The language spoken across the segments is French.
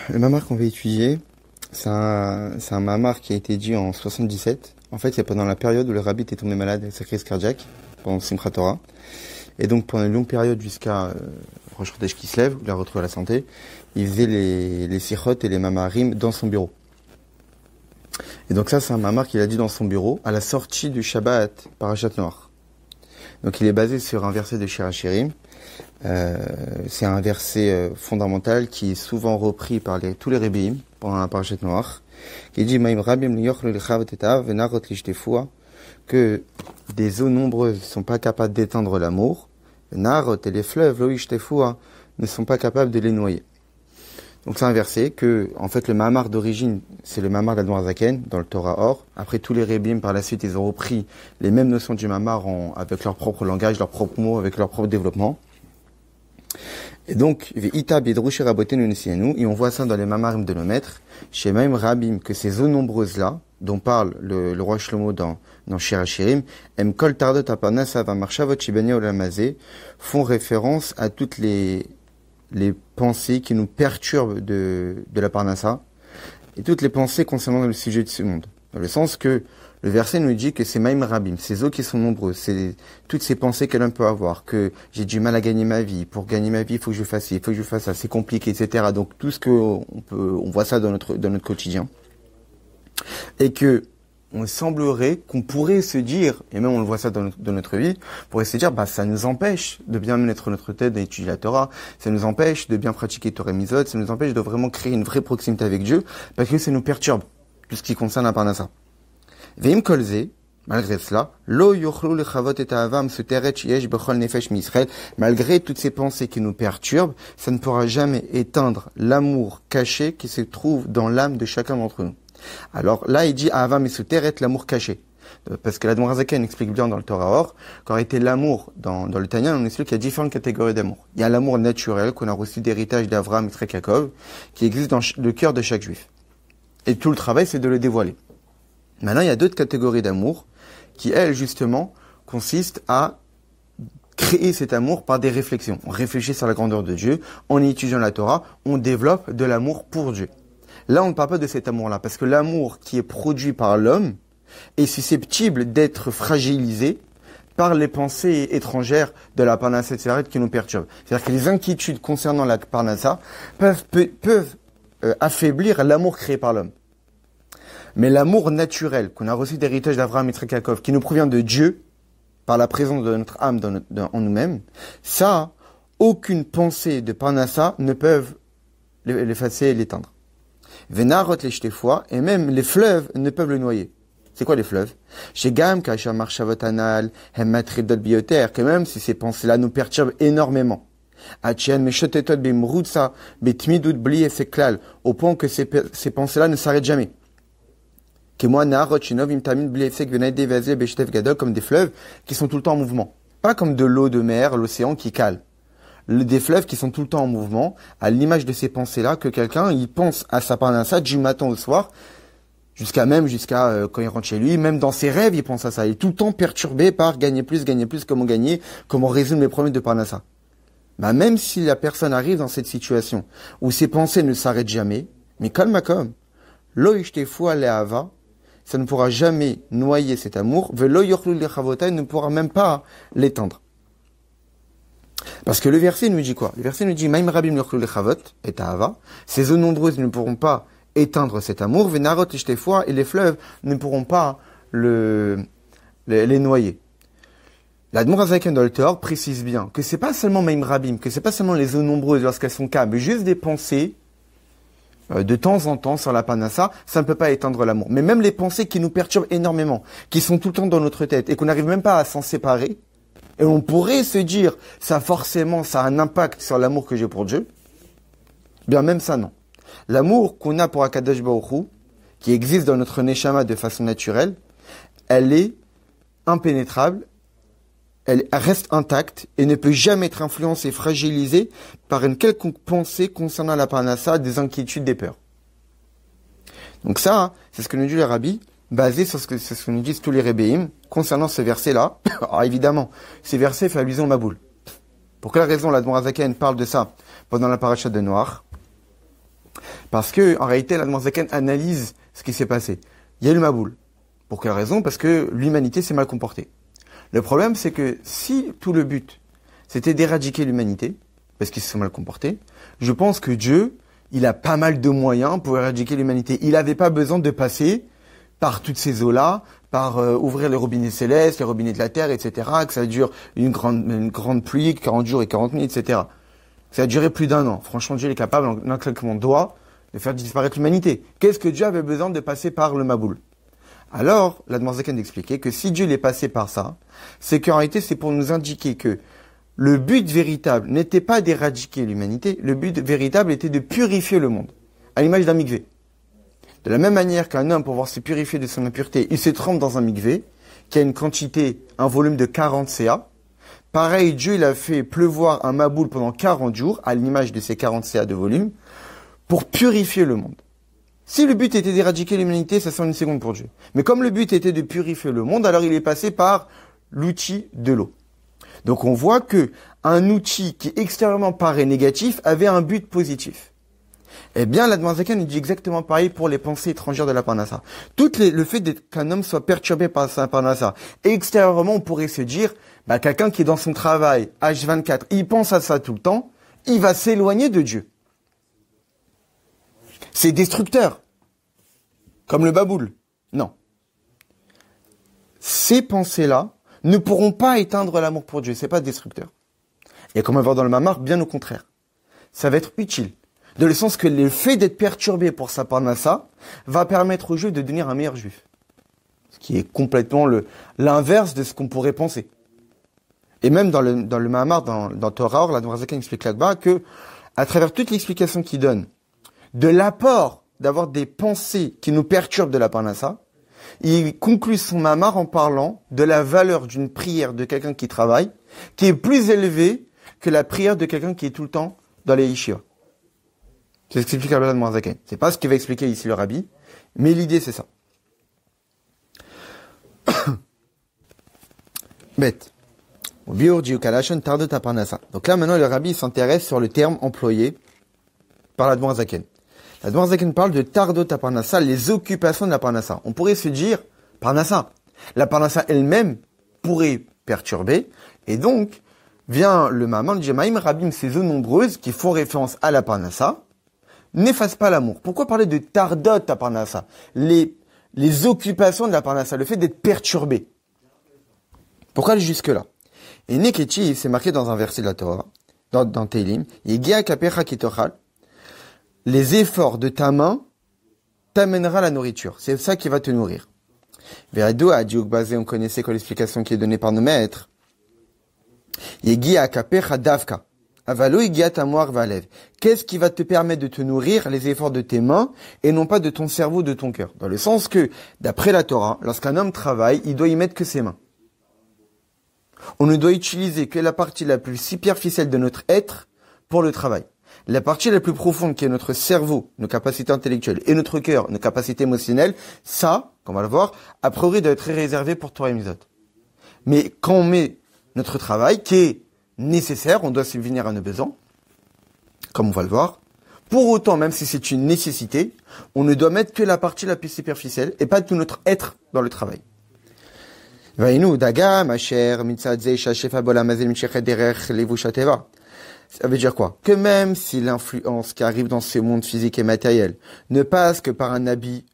Le mamar qu'on va étudier, c'est un mamar qui a été dit en 77. En fait, c'est pendant la période où le rabbi était tombé malade avec sa crise cardiaque, pendant Simchat Torah. Et donc, pendant une longue période jusqu'à Rosh Chodesh qui se lève, où il a retrouvé la santé, il faisait les sichot et les mamarim dans son bureau. Et donc ça, c'est un mamar qu'il a dit dans son bureau, à la sortie du Shabbat, Parashat Noach. Donc il est basé sur un verset de Shir HaShirim. C'est un verset fondamental qui est souvent repris par tous les Rebbeim pendant la Parashat Noach, qui dit que des eaux nombreuses ne sont pas capables d'éteindre l'amour, et les fleuves ne sont pas capables de les noyer. Donc c'est un verset que, en fait, le mamar d'origine, c'est le mamar d'Admor Zaken, dans le Torah Or. Après, tous les Rebbeim, par la suite, ils ont repris les mêmes notions du mamar avec leur propre langage, leurs propres mots, avec leur propre développement. Et donc, et on voit ça dans les mamarim de nos maîtres, chez même Rabim, que ces eaux nombreuses-là, dont parle le roi Shlomo dans Shir HaShirim, font référence à toutes les pensées qui nous perturbent de la Parnassa, et toutes les pensées concernant le sujet de ce monde. Dans le sens que le verset nous dit que c'est Maïm Rabim, ces eaux qui sont nombreuses, c'est toutes ces pensées que l'homme peut avoir, que j'ai du mal à gagner ma vie, pour gagner ma vie, il faut que je fasse ci, il faut que je fasse ça, c'est compliqué, etc. Donc tout ce que on voit ça dans notre quotidien. Et que on semblerait qu'on pourrait se dire, et même on le voit ça dans notre vie, on pourrait se dire, ça nous empêche de bien mettre notre tête d'étudier la Torah, ça nous empêche de bien pratiquer Torah Mizot, ça nous empêche de vraiment créer une vraie proximité avec Dieu, parce que ça nous perturbe, tout ce qui concerne la Parnassa. Veim kolze, malgré cela, lo yochlu lechavot et ahavam se teret yesh bechol nefesh mi-Israël, malgré toutes ces pensées qui nous perturbent, ça ne pourra jamais éteindre l'amour caché qui se trouve dans l'âme de chacun d'entre nous. Alors là, il dit ahavam et se teret, l'amour caché. Parce que l'Admor Zaken explique bien dans le Torah Or, qu'en réalité l'amour, dans le Tanya, on explique qu'il y a différentes catégories d'amour. Il y a l'amour naturel, qu'on a reçu d'héritage d'Avraham, Yitzhak, Yaakov, qui existe dans le cœur de chaque juif. Et tout le travail, c'est de le dévoiler. Maintenant, il y a d'autres catégories d'amour qui, elles, justement, consistent à créer cet amour par des réflexions. On réfléchit sur la grandeur de Dieu, en étudiant la Torah, on développe de l'amour pour Dieu. Là, on ne parle pas de cet amour-là, parce que l'amour qui est produit par l'homme est susceptible d'être fragilisé par les pensées étrangères de la Parnassa, etc., qui nous perturbent. C'est-à-dire que les inquiétudes concernant la Parnassa peuvent affaiblir l'amour créé par l'homme. Mais l'amour naturel qu'on a reçu d'héritage d'Avraham, Yitzhak, Yaakov, qui nous provient de Dieu, par la présence de notre âme en nous-mêmes, ça, aucune pensée de Parnassa ne peuvent l'effacer et l'éteindre. Venarot les shtefua, et même les fleuves ne peuvent le noyer. C'est quoi les fleuves? Shegam kasha marshavotanal, hemmatridot bioter, que même si ces pensées-là nous perturbent énormément. Atchen meshotetot bimrutsa, betmidut bli eseklal, au point que ces pensées-là ne s'arrêtent jamais. Comme des fleuves qui sont tout le temps en mouvement. Pas comme de l'eau de mer, l'océan qui cale. Des fleuves qui sont tout le temps en mouvement, à l'image de ces pensées-là, que quelqu'un, il pense à sa Parnassa du matin au soir, jusqu'à quand il rentre chez lui, même dans ses rêves, il pense à ça. Il est tout le temps perturbé par gagner plus, comment gagner, comment résoudre les problèmes de Parnassa. Même si la personne arrive dans cette situation, où ses pensées ne s'arrêtent jamais, mais comme, lo ishtefua le'ava, ça ne pourra jamais noyer cet amour, velo yochlu lechavotay ne pourra même pas l'éteindre. Parce que le verset nous dit quoi? Le verset nous dit, Maïm rabim yochlu lechavot, et ahava, ces eaux nombreuses ne pourront pas éteindre cet amour, venarot ishtefua, et les fleuves ne pourront pas les noyer. L'Admor Zaken dans le Torah précise bien que c'est pas seulement Maïm rabim, que c'est pas seulement les eaux nombreuses lorsqu'elles sont calmes, mais juste des pensées, de temps en temps sur la Parnassa, ça ne peut pas éteindre l'amour. Mais même les pensées qui nous perturbent énormément, qui sont tout le temps dans notre tête et qu'on n'arrive même pas à s'en séparer, et on pourrait se dire, ça a un impact sur l'amour que j'ai pour Dieu, bien même ça non. L'amour qu'on a pour Akadosh Baruch Hu, qui existe dans notre Neshama de façon naturelle, elle est impénétrable, elle reste intacte et ne peut jamais être influencée, fragilisée par une quelconque pensée concernant la Parnassa, des inquiétudes, des peurs. Donc ça, c'est ce que nous dit le Rabbi, basé sur ce que nous disent tous les Rebbeim concernant ce verset-là. Alors évidemment, ce verset fait allusion au Maboul. Pour quelle raison l'Admor Zaken parle de ça pendant la paracha de Noach? Parce que, en réalité, l'Admor Zaken analyse ce qui s'est passé. Il y a eu le Maboul. Pour quelle raison? Parce que l'humanité s'est mal comportée. Le problème, c'est que si tout le but, c'était d'éradiquer l'humanité, parce qu'ils se sont mal comportés, je pense que Dieu, il a pas mal de moyens pour éradiquer l'humanité. Il n'avait pas besoin de passer par toutes ces eaux-là, par ouvrir les robinets célestes, les robinets de la terre, etc., que ça dure une grande pluie, 40 jours et 40 nuits, etc. Ça a duré plus d'1 an. Franchement, Dieu est capable, en un claquement de doigts, de faire disparaître l'humanité. Qu'est-ce que Dieu avait besoin de passer par le Maboul? Alors, l'Admor Zaken expliquait que si Dieu l'est passé par ça, c'est qu'en réalité, c'est pour nous indiquer que le but véritable n'était pas d'éradiquer l'humanité, le but véritable était de purifier le monde, à l'image d'un mikvé. De la même manière qu'un homme, pour pouvoir se purifier de son impureté, il se trempe dans un mikvé, qui a une quantité, un volume de 40 CA. Pareil, Dieu, il a fait pleuvoir un Maboul pendant 40 jours, à l'image de ces 40 CA de volume, pour purifier le monde. Si le but était d'éradiquer l'humanité, ça sent une seconde pour Dieu. Mais comme le but était de purifier le monde, alors il est passé par l'outil de l'eau. Donc on voit que un outil qui extérieurement paraît négatif avait un but positif. Eh bien, l'Admor Zaken dit exactement pareil pour les pensées étrangères de la Parnassa. Le fait qu'un homme soit perturbé par sa Parnassa, extérieurement, on pourrait se dire, quelqu'un qui est dans son travail, H24, il pense à ça tout le temps, il va s'éloigner de Dieu. C'est destructeur. Comme le baboul. Non. Ces pensées-là ne pourront pas éteindre l'amour pour Dieu. C'est pas destructeur. Et comme on va voir dans le Mamar, bien au contraire. Ça va être utile. De le sens que le fait d'être perturbé pour sa parnassa va permettre au juif de devenir un meilleur juif. Ce qui est complètement l'inverse de ce qu'on pourrait penser. Et même dans le Mahamar, dans Torah Or, l'Admor Zaken explique là-bas que, à travers toute l'explication qu'il donne, de l'apport d'avoir des pensées qui nous perturbent de la parnassa, il conclut son Mahamar en parlant de la valeur d'une prière de quelqu'un qui travaille, qui est plus élevée que la prière de quelqu'un qui est tout le temps dans les yeshivas. C'est ce qu'explique l'Admor Zaken. C'est pas ce qu'il va expliquer ici le rabbi, mais l'idée c'est ça. Bête. Donc là maintenant le rabbi s'intéresse sur le terme employé par l'Admor Zaken. L'Admor Zaken parle de tardot parnassa, les occupations de la parnassa. On pourrait se dire parnassa. La parnassa elle-même pourrait perturber, et donc vient le Mahamar de Maïm Rabim, ces eaux nombreuses qui font référence à la parnassa, n'effacent pas l'amour. Pourquoi parler de tardot parnassa? Les occupations de la parnassa, le fait d'être perturbé. Pourquoi aller jusque-là? Et Nekechi, c'est marqué dans un verset de la Torah, dans Teilim, Yegia kapecha kitochal, les efforts de ta main t'amènera la nourriture. C'est ça qui va te nourrir. Veradou a dit basé, on connaissait quoi l'explication qui est donnée par nos maîtres. Yegia kapecha davka. Avalo yegia tamoar valev. Qu'est-ce qui va te permettre de te nourrir? Les efforts de tes mains et non pas de ton cerveau, de ton cœur. Dans le sens que, d'après la Torah, lorsqu'un homme travaille, il doit y mettre que ses mains. On ne doit utiliser que la partie la plus superficielle de notre être pour le travail. La partie la plus profonde qui est notre cerveau, nos capacités intellectuelles, et notre cœur, nos capacités émotionnelles, ça, comme on va le voir, a priori doit être réservé pour Torah et Mitzvot. Mais quand on met notre travail, qui est nécessaire, on doit subvenir à nos besoins, comme on va le voir. Pour autant, même si c'est une nécessité, on ne doit mettre que la partie la plus superficielle et pas tout notre être dans le travail. Vainu daga ma chère mitzadze shashefa bolamazil michechet derech levushateva. Ça veut dire quoi? Que même si l'influence qui arrive dans ce monde physique et matériel ne passe que par un habit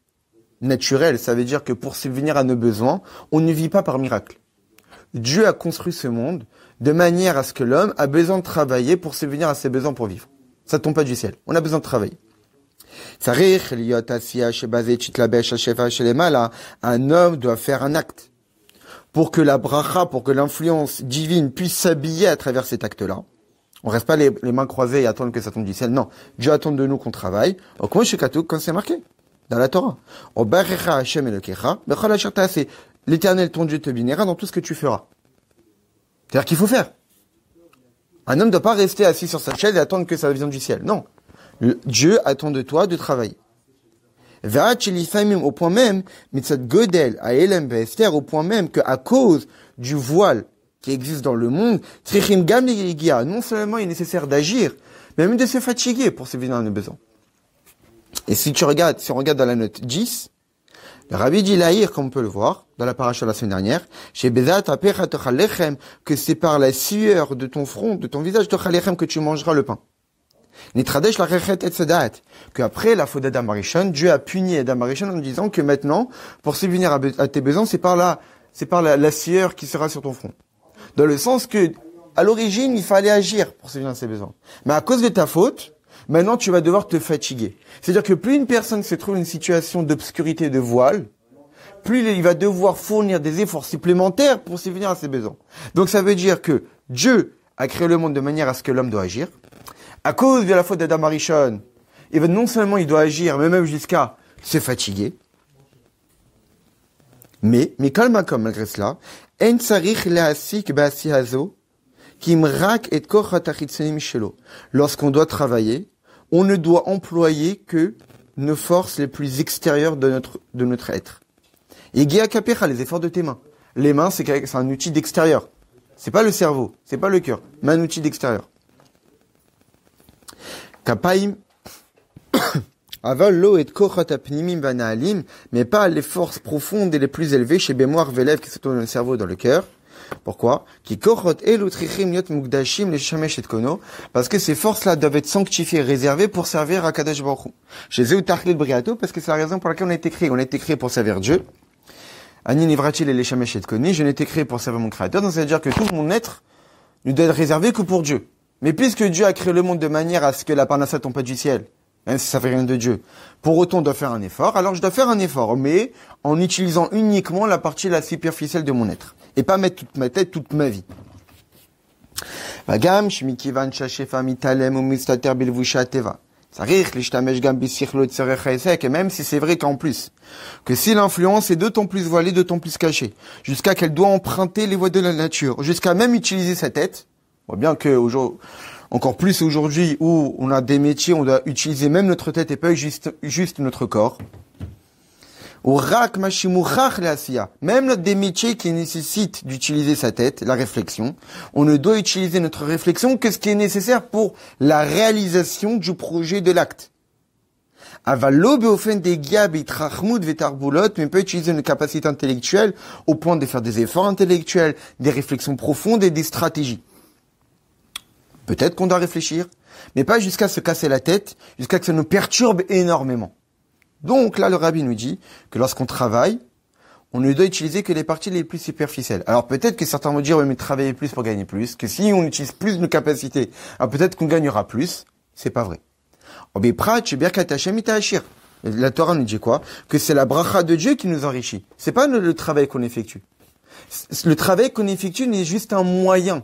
naturel, ça veut dire que pour subvenir à nos besoins, on ne vit pas par miracle. Dieu a construit ce monde de manière à ce que l'homme a besoin de travailler pour subvenir à ses besoins pour vivre. Ça tombe pas du ciel. On a besoin de travailler. Un homme doit faire un acte pour que la bracha, pour que l'influence divine puisse s'habiller à travers cet acte-là. On reste pas les mains croisées et attendre que ça tombe du ciel. Non. Dieu attend de nous qu'on travaille. Comme c'est marqué dans la Torah. L'Éternel, ton Dieu, te bénira dans tout ce que tu feras. C'est-à-dire qu'il faut faire. Un homme ne doit pas rester assis sur sa chaise et attendre que ça vienne du ciel. Non. Dieu attend de toi de travailler. Au point même, au point même qu'à cause du voile qui existe dans le monde, non seulement il est nécessaire d'agir, mais même de se fatiguer pour subvenir à nos besoins. Et si on regarde dans la note 10, le Rabbi dit Lahir, comme on peut le voir, dans la paracha de la semaine dernière, chez Bezat Apecha Tochalechem, que c'est par la sueur de ton front, de ton visage, Tochalechem, que tu mangeras le pain. Nitradesh la rechet et sedat, que après la faute d'Adam Arishon, Dieu a puni Adam Arishon en disant que maintenant, pour subvenir à tes besoins, c'est par la sueur qui sera sur ton front. Dans le sens que, à l'origine, il fallait agir pour subvenir à ses besoins. Mais à cause de ta faute, maintenant, tu vas devoir te fatiguer. C'est-à-dire que plus une personne se trouve dans une situation d'obscurité, de voile, plus il va devoir fournir des efforts supplémentaires pour subvenir à ses besoins. Donc ça veut dire que Dieu a créé le monde de manière à ce que l'homme doit agir. À cause de la faute d'Adam Arishon, non seulement il doit agir, mais même jusqu'à se fatiguer. Mais comme malgré cela, en tsarich le'asik ba'asi hazo, kimrak et kochat achitzonim shelo. Lorsqu'on doit travailler, on ne doit employer que nos forces les plus extérieures de notre être. Et Gia Kapecha, les efforts de tes mains. Les mains, c'est un outil d'extérieur. C'est pas le cerveau, c'est pas le cœur, mais un outil d'extérieur. Kapaim, aval lo et kochat apnimim vanaalim, mais pas les forces profondes et les plus élevées chez Bémoire Velev qui se trouvent dans le cerveau, dans le cœur. Pourquoi? Parce que ces forces-là doivent être sanctifiées, réservées pour servir à Kadosh Baruch Hu. Chez Zeu Tachlil Briato, parce que c'est la raison pour laquelle on a été créé. On a été créé pour servir Dieu. Ani Nivrachil et Leshamesh et Koni, je n'ai été créé pour servir mon Créateur. Donc ça veut dire que tout mon être ne doit être réservé que pour Dieu. Mais puisque Dieu a créé le monde de manière à ce que la parnassa tombe pas du ciel, même si ça fait rien de Dieu, pour autant on doit faire un effort, alors je dois faire un effort, mais en utilisant uniquement la partie la superficielle de mon être. Et pas mettre toute ma tête, toute ma vie. Vagam, shmikivan shashefa mitalem ou mistater bilvusha teva. Sarich, lishtamesh gam bisichlo tserechaesek, et même si c'est vrai qu'en plus, que si l'influence est d'autant plus voilée, d'autant plus cachée, jusqu'à qu'elle doit emprunter les voies de la nature, jusqu'à même utiliser sa tête, on voit bien que encore plus aujourd'hui où on a des métiers, on doit utiliser même notre tête et pas juste notre corps. Même des métiers qui nécessitent d'utiliser sa tête, la réflexion, on ne doit utiliser notre réflexion que ce qui est nécessaire pour la réalisation du projet de l'acte. Mais peut utiliser une capacité intellectuelle au point de faire des efforts intellectuels, des réflexions profondes et des stratégies. Peut-être qu'on doit réfléchir, mais pas jusqu'à se casser la tête, jusqu'à que ça nous perturbe énormément. Donc là, le Rabbi nous dit que lorsqu'on travaille, on ne doit utiliser que les parties les plus superficielles. Alors peut-être que certains vont dire, oui, mais travailler plus pour gagner plus, que si on utilise plus nos capacités, alors peut-être qu'on gagnera plus. C'est pas vrai. La Torah nous dit quoi? Que c'est la bracha de Dieu qui nous enrichit. C'est pas le travail qu'on effectue. Le travail qu'on effectue n'est juste un moyen.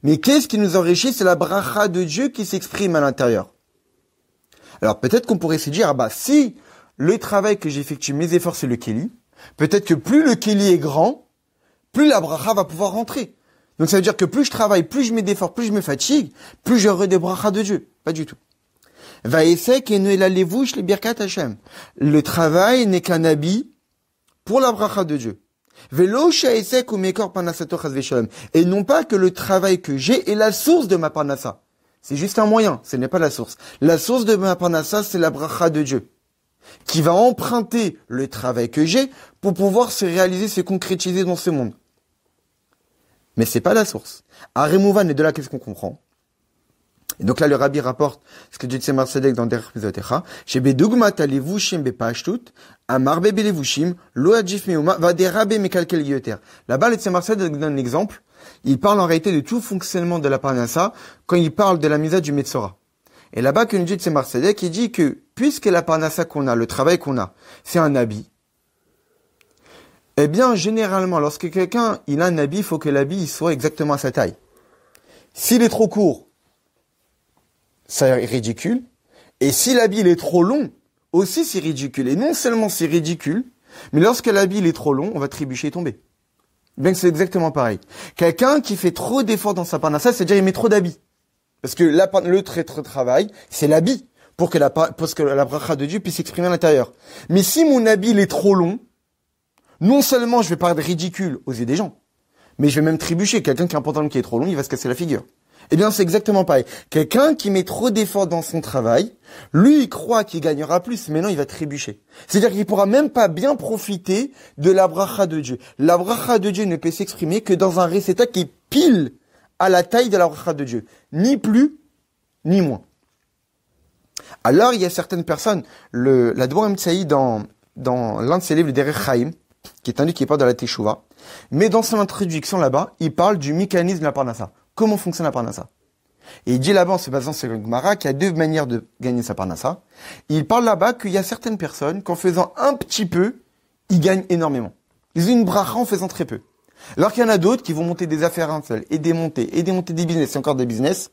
Mais qu'est-ce qui nous enrichit? C'est la bracha de Dieu qui s'exprime à l'intérieur. Alors peut-être qu'on pourrait se dire, si le travail que j'effectue, mes efforts, c'est le Kéli, peut-être que plus le Kéli est grand, plus la bracha va pouvoir rentrer. Donc ça veut dire que plus je travaille, plus je mets d'efforts, plus je me fatigue, plus j'aurai des brachas de Dieu. Pas du tout. Le travail n'est qu'un habit pour la bracha de Dieu. Et non pas que le travail que j'ai est la source de ma parnassa. C'est juste un moyen, ce n'est pas la source. La source de ma parnassa, c'est la bracha de Dieu, qui va emprunter le travail que j'ai pour pouvoir se réaliser, se concrétiser dans ce monde. Mais c'est pas la source. Arimouvan, et de là, qu'est-ce qu'on comprend? Et donc là, le Rabbi rapporte ce que dit Tzemar Tzedek dans Derech Mizotecha, chez Bedugmat alevushim bepashtut, amar bebelevushim, lo adjif meuma, va derabe mekalkel yoter. Là-bas, le Tzemar Tzedek donne l'exemple. Il parle en réalité de tout le fonctionnement de la parnassa quand il parle de la misa du Metzora. Et là-bas, que nous dit Tzemar Tzedek, il dit que puisque la parnassa qu'on a, le travail qu'on a, c'est un habit, eh bien, généralement, lorsque quelqu'un, il a un habit, il faut que l'habit soit exactement à sa taille. S'il est trop court, ça est ridicule. Et si l'habit il est trop long, aussi c'est ridicule. Et non seulement c'est ridicule, mais lorsque l'habit il est trop long, on va trébucher et tomber. Bien que c'est exactement pareil. Quelqu'un qui fait trop d'efforts dans sa parnassa, c'est-à-dire il met trop d'habits. Parce que le travail, c'est l'habit, pour que la bracha de Dieu puisse s'exprimer à l'intérieur. Mais si mon habit il est trop long, non seulement je vais paraître ridicule aux yeux des gens, mais je vais même trébucher. Quelqu'un qui a un pantalon qui est trop long, il va se casser la figure. Eh bien, c'est exactement pareil. Quelqu'un qui met trop d'efforts dans son travail, lui, il croit qu'il gagnera plus, mais non, il va trébucher. C'est-à-dire qu'il pourra même pas bien profiter de la bracha de Dieu. La bracha de Dieu ne peut s'exprimer que dans un réceptacle qui est pile à la taille de la bracha de Dieu. Ni plus, ni moins. Alors, il y a certaines personnes, l'Admor Amtsaï dans l'un de ses livres, le Derech Chaim, qui est un livre qui parle de la Teshuvah, mais dans son introduction là-bas, il parle du mécanisme de la Parnassa. Comment fonctionne la Parnassa? Et il dit là-bas, en se basant sur le Gemara, qu'il y a deux manières de gagner sa Parnassa. Il parle là-bas qu'il y a certaines personnes qu'en faisant un petit peu, ils gagnent énormément. Ils ont une bracha en faisant très peu. Alors qu'il y en a d'autres qui vont monter des affaires un seul, et démonter des business, et encore des business.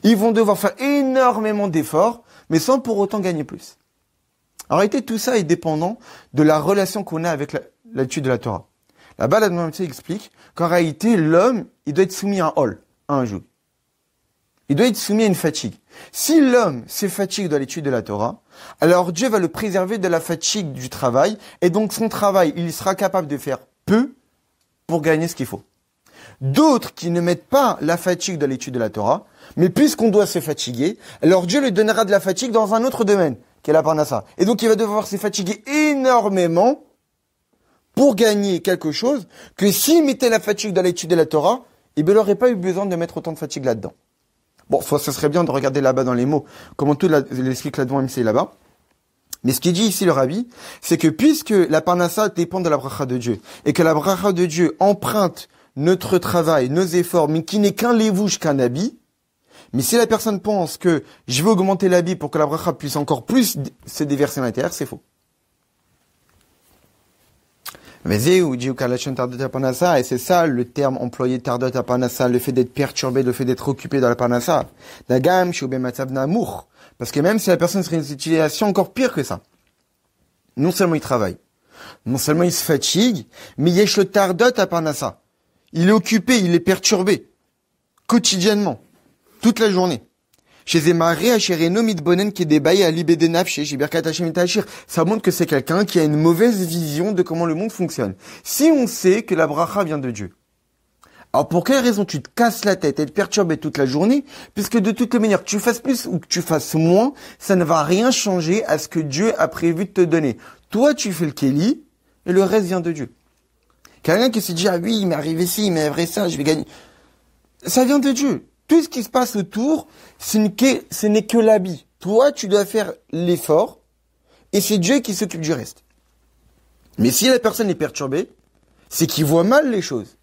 Ils vont devoir faire énormément d'efforts, mais sans pour autant gagner plus. En réalité, tout ça est dépendant de la relation qu'on a avec l'étude de la Torah. Là-bas, la Gemara explique qu'en réalité, l'homme, il doit être soumis à un hol, à un joug. Il doit être soumis à une fatigue. Si l'homme se fatigue dans l'étude de la Torah, alors Dieu va le préserver de la fatigue du travail, et donc son travail, il sera capable de faire peu pour gagner ce qu'il faut. D'autres qui ne mettent pas la fatigue dans l'étude de la Torah, mais puisqu'on doit se fatiguer, alors Dieu lui donnera de la fatigue dans un autre domaine, qui est la Parnassa. Et donc il va devoir se fatiguer énormément pour gagner quelque chose, que s'il mettait la fatigue dans l'étude de la Torah, il n'aurait pas eu besoin de mettre autant de fatigue là-dedans. Bon, ça serait bien de regarder là-bas dans les mots, comment tout l'explique là-dedans, MC là-bas. Mais ce qu'il dit ici le Rabbi, c'est que puisque la Parnassa dépend de la bracha de Dieu, et que la bracha de Dieu emprunte notre travail, nos efforts, mais qui n'est qu'un lévouche, qu'un habit, mais si la personne pense que je vais augmenter l'habit pour que la bracha puisse encore plus se déverser à l'intérieur, c'est faux. Et c'est ça le terme employé tardot à Parnassa, le fait d'être perturbé, le fait d'être occupé dans la Parnassa. Parce que même si la personne serait dans une situation encore pire que ça, non seulement il travaille, non seulement il se fatigue, mais yesh le tardot à Parnassa. Il est occupé, il est perturbé, quotidiennement, toute la journée. Ça montre que c'est quelqu'un qui a une mauvaise vision de comment le monde fonctionne. Si on sait que la bracha vient de Dieu, alors pour quelle raison tu te casses la tête et te perturbes toute la journée, puisque de toutes les manières, que tu fasses plus ou que tu fasses moins, ça ne va rien changer à ce que Dieu a prévu de te donner. Toi, tu fais le kéli, et le reste vient de Dieu. Quelqu'un qui se dit, ah oui, il m'est arrivé ci, il m'est arrivé ça, je vais gagner. Ça vient de Dieu. Tout ce qui se passe autour, ce n'est que l'habit. Toi, tu dois faire l'effort, et c'est Dieu qui s'occupe du reste. Mais si la personne est perturbée, c'est qu'il voit mal les choses.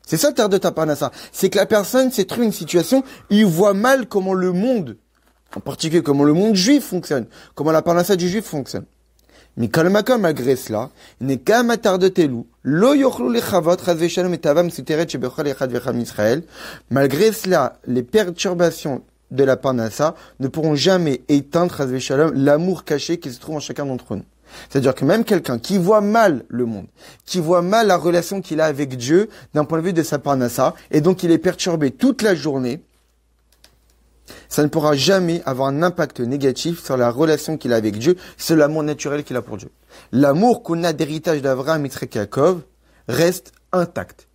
C'est ça le terre de ta Parnassa. C'est que la personne s'est trouvée une situation, il voit mal comment le monde, en particulier comment le monde juif fonctionne, comment la Parnassa du juif fonctionne. Mais malgré cela, il n'est qu'à matar de telou, lo yochlu lechavot, chaz veshalom et tavam suteret shebechol echad vecham Israël. Malgré cela, les perturbations de la Parnassa ne pourront jamais éteindre, chaz veshalom, l'amour caché qui se trouve en chacun d'entre nous. C'est-à-dire que même quelqu'un qui voit mal le monde, qui voit mal la relation qu'il a avec Dieu d'un point de vue de sa Parnassa, et donc il est perturbé toute la journée, ça ne pourra jamais avoir un impact négatif sur la relation qu'il a avec Dieu, sur l'amour naturel qu'il a pour Dieu. L'amour qu'on a d'héritage d'Abraham, Yitzhak et Yaakov reste intact.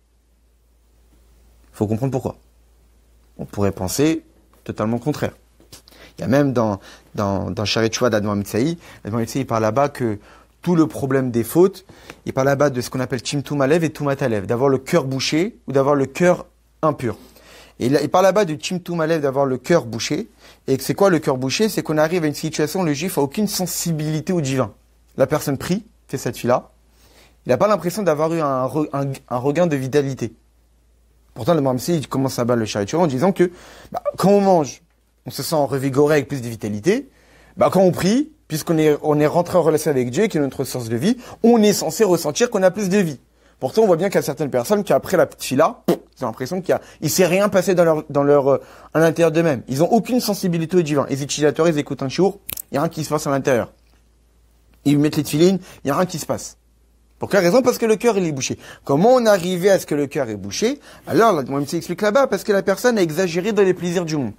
Il faut comprendre pourquoi. On pourrait penser totalement contraire. Il y a même dans Sharet Shuvah d'Admor Amtsaï, il parle là-bas que tout le problème des fautes, il parle là-bas de ce qu'on appelle Timtum Alev et Tumat Alev, d'avoir le cœur bouché ou d'avoir le cœur impur. Et il parle là-bas du Timtum Alev, d'avoir le cœur bouché. Et c'est quoi le cœur bouché? C'est qu'on arrive à une situation où le juif a aucune sensibilité au divin. La personne prie, fait cette fille-là, il n'a pas l'impression d'avoir eu un regain de vitalité. Pourtant, le Mamsi, il commence à battre le Sharet Shuvah en disant que quand on mange, on se sent revigoré avec plus de vitalité. Quand on prie, puisqu'on est rentré en relation avec Dieu, qui est notre source de vie, on est censé ressentir qu'on a plus de vie. Pourtant, on voit bien qu'il y a certaines personnes qui, après la petite fille-là, ils ont l'impression il s'est rien passé à l'intérieur d'eux-mêmes. Ils ont aucune sensibilité au divin. Les utilisateurs, ils écoutent un shiur, il y a rien qui se passe à l'intérieur. Ils mettent les tefilines, il y a rien qui se passe. Pour quelle raison? Parce que le cœur, il est bouché. Comment on arrivait à ce que le cœur est bouché? Alors, la Gemara explique là-bas, parce que la personne a exagéré dans les plaisirs du monde.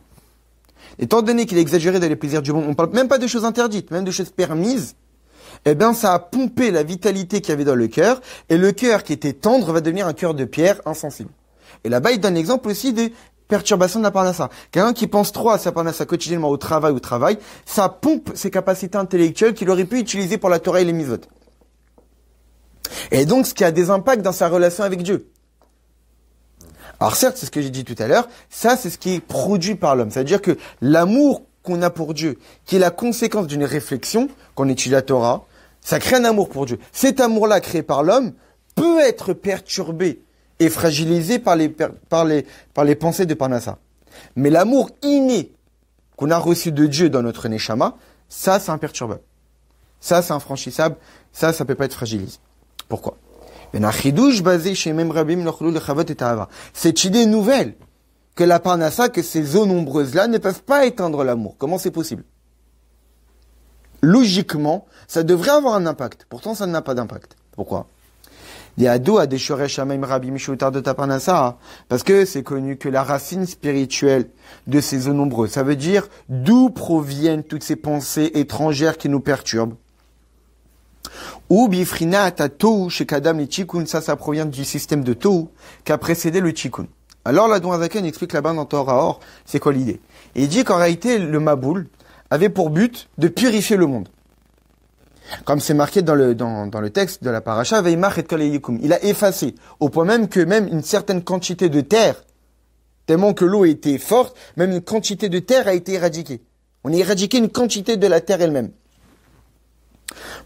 Étant donné qu'il a exagéré dans les plaisirs du monde, on parle même pas de choses interdites, même de choses permises, ça a pompé la vitalité qu'il y avait dans le cœur, et le cœur qui était tendre va devenir un cœur de pierre insensible. Et là-bas, il donne l'exemple aussi perturbation de la parnassa. Quelqu'un qui pense trop à sa parnassa quotidiennement au travail, ça pompe ses capacités intellectuelles qu'il aurait pu utiliser pour la Torah et les mitzvot. Et donc, ce qui a des impacts dans sa relation avec Dieu. Alors certes, c'est ce que j'ai dit tout à l'heure, ça c'est ce qui est produit par l'homme. C'est-à-dire que l'amour qu'on a pour Dieu, qui est la conséquence d'une réflexion, qu'on étudie la Torah, ça crée un amour pour Dieu. Cet amour-là créé par l'homme peut être perturbé et fragilisé par les pensées de Parnassa. Mais l'amour inné qu'on a reçu de Dieu dans notre Neshama, ça c'est imperturbable. Ça c'est infranchissable, ça peut pas être fragilisé. Pourquoi? Cette idée nouvelle, que la Parnassa, que ces eaux nombreuses-là ne peuvent pas éteindre l'amour. Comment c'est possible? Logiquement, ça devrait avoir un impact. Pourtant, ça n'a pas d'impact. Pourquoi? Parce que c'est connu que la racine spirituelle de ces eaux nombreuses, ça veut dire d'où proviennent toutes ces pensées étrangères qui nous perturbent. Ou bifrina tatou chez Kadam les Tikkun, ça provient du système de Tohu qui a précédé le Tikkun. Alors la Zaken explique là-bas dans Torah Or, c'est quoi l'idée? Et il dit qu'en réalité, le Maboul avait pour but de purifier le monde. Comme c'est marqué dans le texte de la paracha, Veimach et Kol Yikum. Il a effacé, au point même que même une certaine quantité de terre, tellement que l'eau était forte, même une quantité de terre a été éradiquée. On a éradiqué une quantité de la terre elle-même.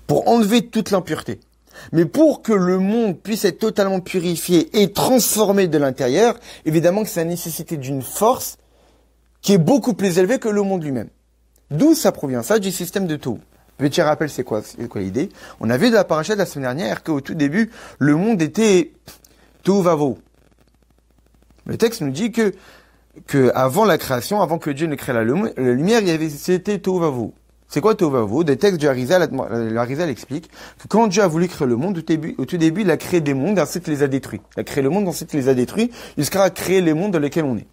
Pour enlever toute l'impureté. Mais pour que le monde puisse être totalement purifié et transformé de l'intérieur, évidemment que ça a nécessité d'une force qui est beaucoup plus élevée que le monde lui-même. D'où ça provient? Ça, du système de Tohu. Petit rappel, c'est quoi l'idée? On a vu dans la paracha de la semaine dernière qu'au tout début, le monde était Tohu Vavohu. Le texte nous dit que avant la création, avant que Dieu ne crée la lumière, c'était Tohu Vavohu. C'est quoi Tohu Vavohu? Des textes du Harizal, le Harizal explique que quand Dieu a voulu créer le monde, au tout début, il a créé des mondes, ensuite il les a détruits. Il a créé le monde, ensuite il les a détruits, jusqu'à créer les mondes dans lesquels on est.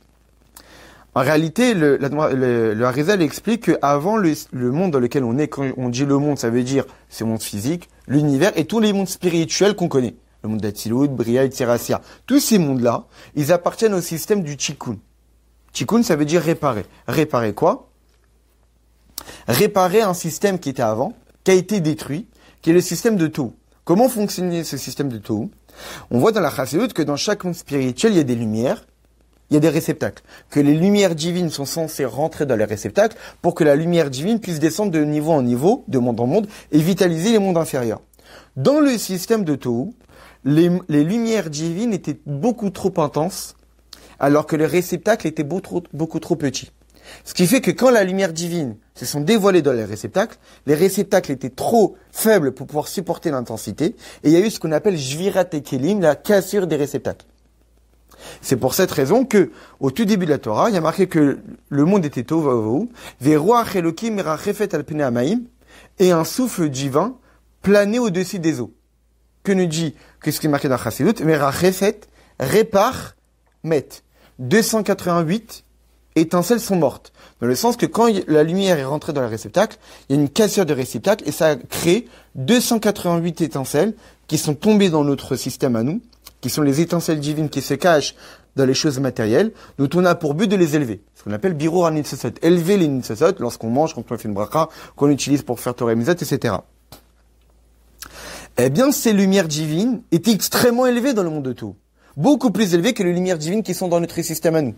En réalité, le Harizal explique qu'avant le monde dans lequel on est, quand on dit le monde, ça veut dire ce monde physique, l'univers et tous les mondes spirituels qu'on connaît. Le monde d'Atzilut, Bria et Tzerasia. Tous ces mondes-là, ils appartiennent au système du Tikkun. Tikkun, ça veut dire réparer. Réparer quoi? Réparer un système qui était avant, qui a été détruit, qui est le système de Tohu. Comment fonctionnait ce système de Tohu? On voit dans la Chassidut que dans chaque monde spirituel, il y a des lumières, il y a des réceptacles. Que les lumières divines sont censées rentrer dans les réceptacles pour que la lumière divine puisse descendre de niveau en niveau, de monde en monde, et vitaliser les mondes inférieurs. Dans le système de Tohu, les lumières divines étaient beaucoup trop intenses, alors que les réceptacles étaient beaucoup trop petits. Ce qui fait que quand la lumière divine se sont dévoilées dans les réceptacles étaient trop faibles pour pouvoir supporter l'intensité, et il y a eu ce qu'on appelle Jvirat Ekelim, la cassure des réceptacles. C'est pour cette raison que, au tout début de la Torah, il y a marqué que le monde était Tohu Vavohu, Ve'ruach Elokim merachefet al pnei hamaim, et un souffle divin planait au-dessus des eaux. Qu'est-ce qui est marqué dans Chassidut? Merachefet, répare, met. 288 étincelles sont mortes. Dans le sens que quand la lumière est rentrée dans le réceptacle, il y a une cassure de réceptacle et ça a créé 288 étincelles qui sont tombées dans notre système à nous, qui sont les étincelles divines qui se cachent dans les choses matérielles, dont on a pour but de les élever. Ce qu'on appelle birur ha-nitzosot. Élever les nitzosot lorsqu'on mange, quand on fait une bracha, qu'on utilise pour faire Torah et Mitzvot, etc. Eh bien, ces lumières divines étaient extrêmement élevées dans le monde de Tohu. Beaucoup plus élevées que les lumières divines qui sont dans notre système à nous.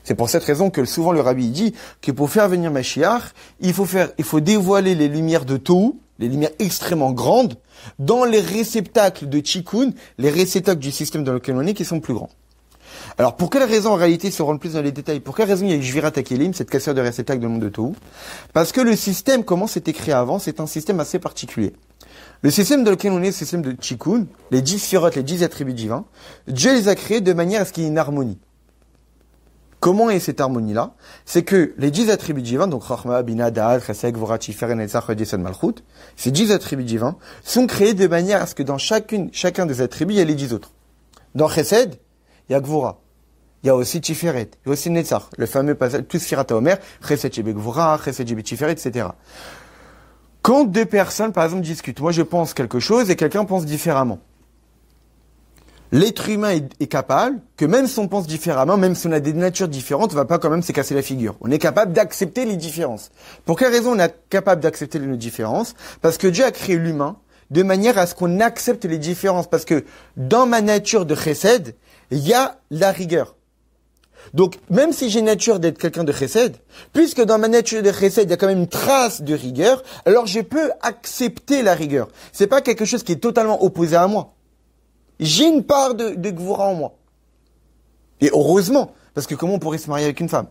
C'est pour cette raison que souvent le rabbi dit que pour faire venir Mashiach, il faut dévoiler les lumières de Tohu, les lumières extrêmement grandes, dans les réceptacles de Tikkun, les réceptacles du système dans lequel on est, qui sont plus grands. Alors, pour quelle raison, en réalité, se rendre plus dans les détails, pour quelle raison il y a eu Jvirat Hakelim, cette cassure de réceptacles dans le monde de Tohu? Parce que le système, comment c'était créé avant, c'est un système assez particulier. Le système dans lequel on est, le système de Tikkun, les 10 sphirot, les 10 attributs divins, Dieu les a créés de manière à ce qu'il y ait une harmonie. Comment est cette harmonie-là? C'est que les 10 attributs divins, donc Chachma, Bina, Da'at, Chesed, Gvura, Tiferet, Netzach, Yesod, Malchut, ces 10 attributs divins sont créés de manière à ce que dans chacun des attributs, il y a les 10 autres. Dans Chesed, il y a Gvura. Il y a aussi Tiferet. Il y a aussi Netzach. Le fameux passage, tout Sfirat HaOmer, Chesed, Shebe Gvura, Chesed, Shebe Tiferet, etc. Quand deux personnes, par exemple, discutent, moi je pense quelque chose et quelqu'un pense différemment. L'être humain est capable, que même si on pense différemment, même si on a des natures différentes, on va pas quand même se casser la figure. On est capable d'accepter les différences. Pour quelle raison on est capable d'accepter les différences? Parce que Dieu a créé l'humain de manière à ce qu'on accepte les différences. Parce que dans ma nature de chesed, il y a la rigueur. Donc, même si j'ai nature d'être quelqu'un de chesed, puisque dans ma nature de chesed, il y a quand même une trace de rigueur, alors je peux accepter la rigueur. C'est pas quelque chose qui est totalement opposé à moi. J'ai une part de gvoura en moi. Et heureusement, parce que comment on pourrait se marier avec une femme?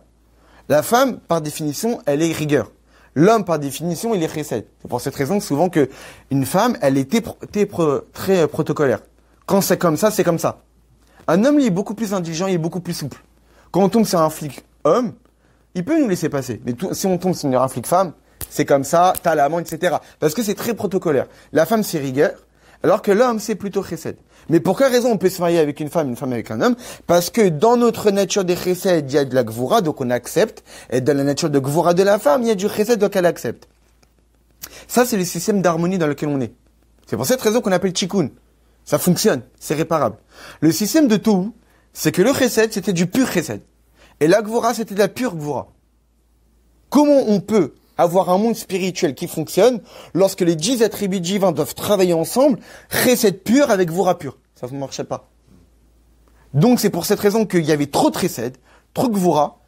La femme, par définition, elle est rigueur. L'homme, par définition, il est chesed. C'est pour cette raison que souvent que une femme, elle est très protocolaire. Quand c'est comme ça, c'est comme ça. Un homme, il est beaucoup plus indulgent, il est beaucoup plus souple. Quand on tombe sur un flic homme, il peut nous laisser passer. Mais si on tombe sur un flic femme, c'est comme ça, t'as l'amant, etc. Parce que c'est très protocolaire. La femme, c'est rigueur, alors que l'homme, c'est plutôt chesed. Mais pour quelle raison on peut se marier avec une femme avec un homme? Parce que dans notre nature des chesed, il y a de la gvoura, donc on accepte. Et dans la nature de gvoura de la femme, il y a du chesed, donc elle accepte. Ça, c'est le système d'harmonie dans lequel on est. C'est pour cette raison qu'on appelle tikkun. Ça fonctionne, c'est réparable. Le système de Tohu, c'est que le chesed, c'était du pur chesed. Et la gvoura, c'était de la pure gvoura. Comment on peut avoir un monde spirituel qui fonctionne lorsque les 10 attributs divins doivent travailler ensemble, chesed pur avec gvoura pur? Ça ne marchait pas. Donc c'est pour cette raison qu'il y avait trop de chesed, trop de gvoura,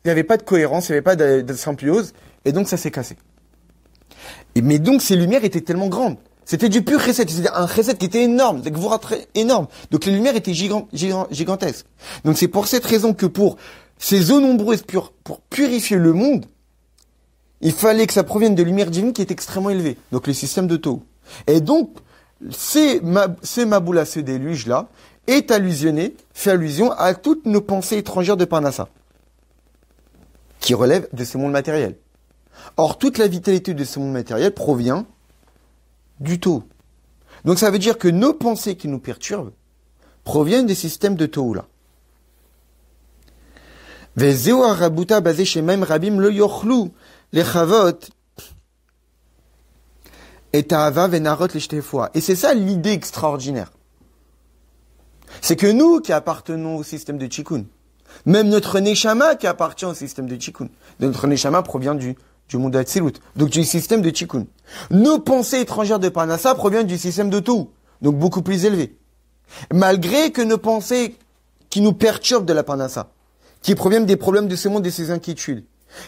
il n'y avait pas de cohérence, il n'y avait pas de symbiose, et donc ça s'est cassé. Mais donc ces lumières étaient tellement grandes. C'était du pur chesed, c'était un chesed qui était énorme, des gvoura très énormes. Donc les lumières étaient gigantesques. Donc c'est pour cette raison que pour ces eaux nombreuses pour purifier le monde, il fallait que ça provienne de lumière divine qui est extrêmement élevée. Donc le système de Tohu. Et donc, ce Maboula, ce déluge-là, est allusionné, fait allusion à toutes nos pensées étrangères de Parnassa, qui relèvent de ce monde matériel. Or, toute la vitalité de ce monde matériel provient du Tohu. Donc ça veut dire que nos pensées qui nous perturbent proviennent des systèmes de Tohu-là. Vezeu harabuta basé chez Maim Rabim le yochlu les chavot et ta'ava venarot les shtefua. Et c'est ça l'idée extraordinaire. C'est que nous qui appartenons au système de Tikkun, même notre Neshama qui appartient au système de Tikkun, notre Neshama provient du monde d'Atsilut, donc du système de Tikkun. Nos pensées étrangères de Parnassa proviennent du système de Tohu, donc beaucoup plus élevé. Malgré que nos pensées qui nous perturbent de la Parnassa, qui proviennent des problèmes de ce monde et ses inquiétudes,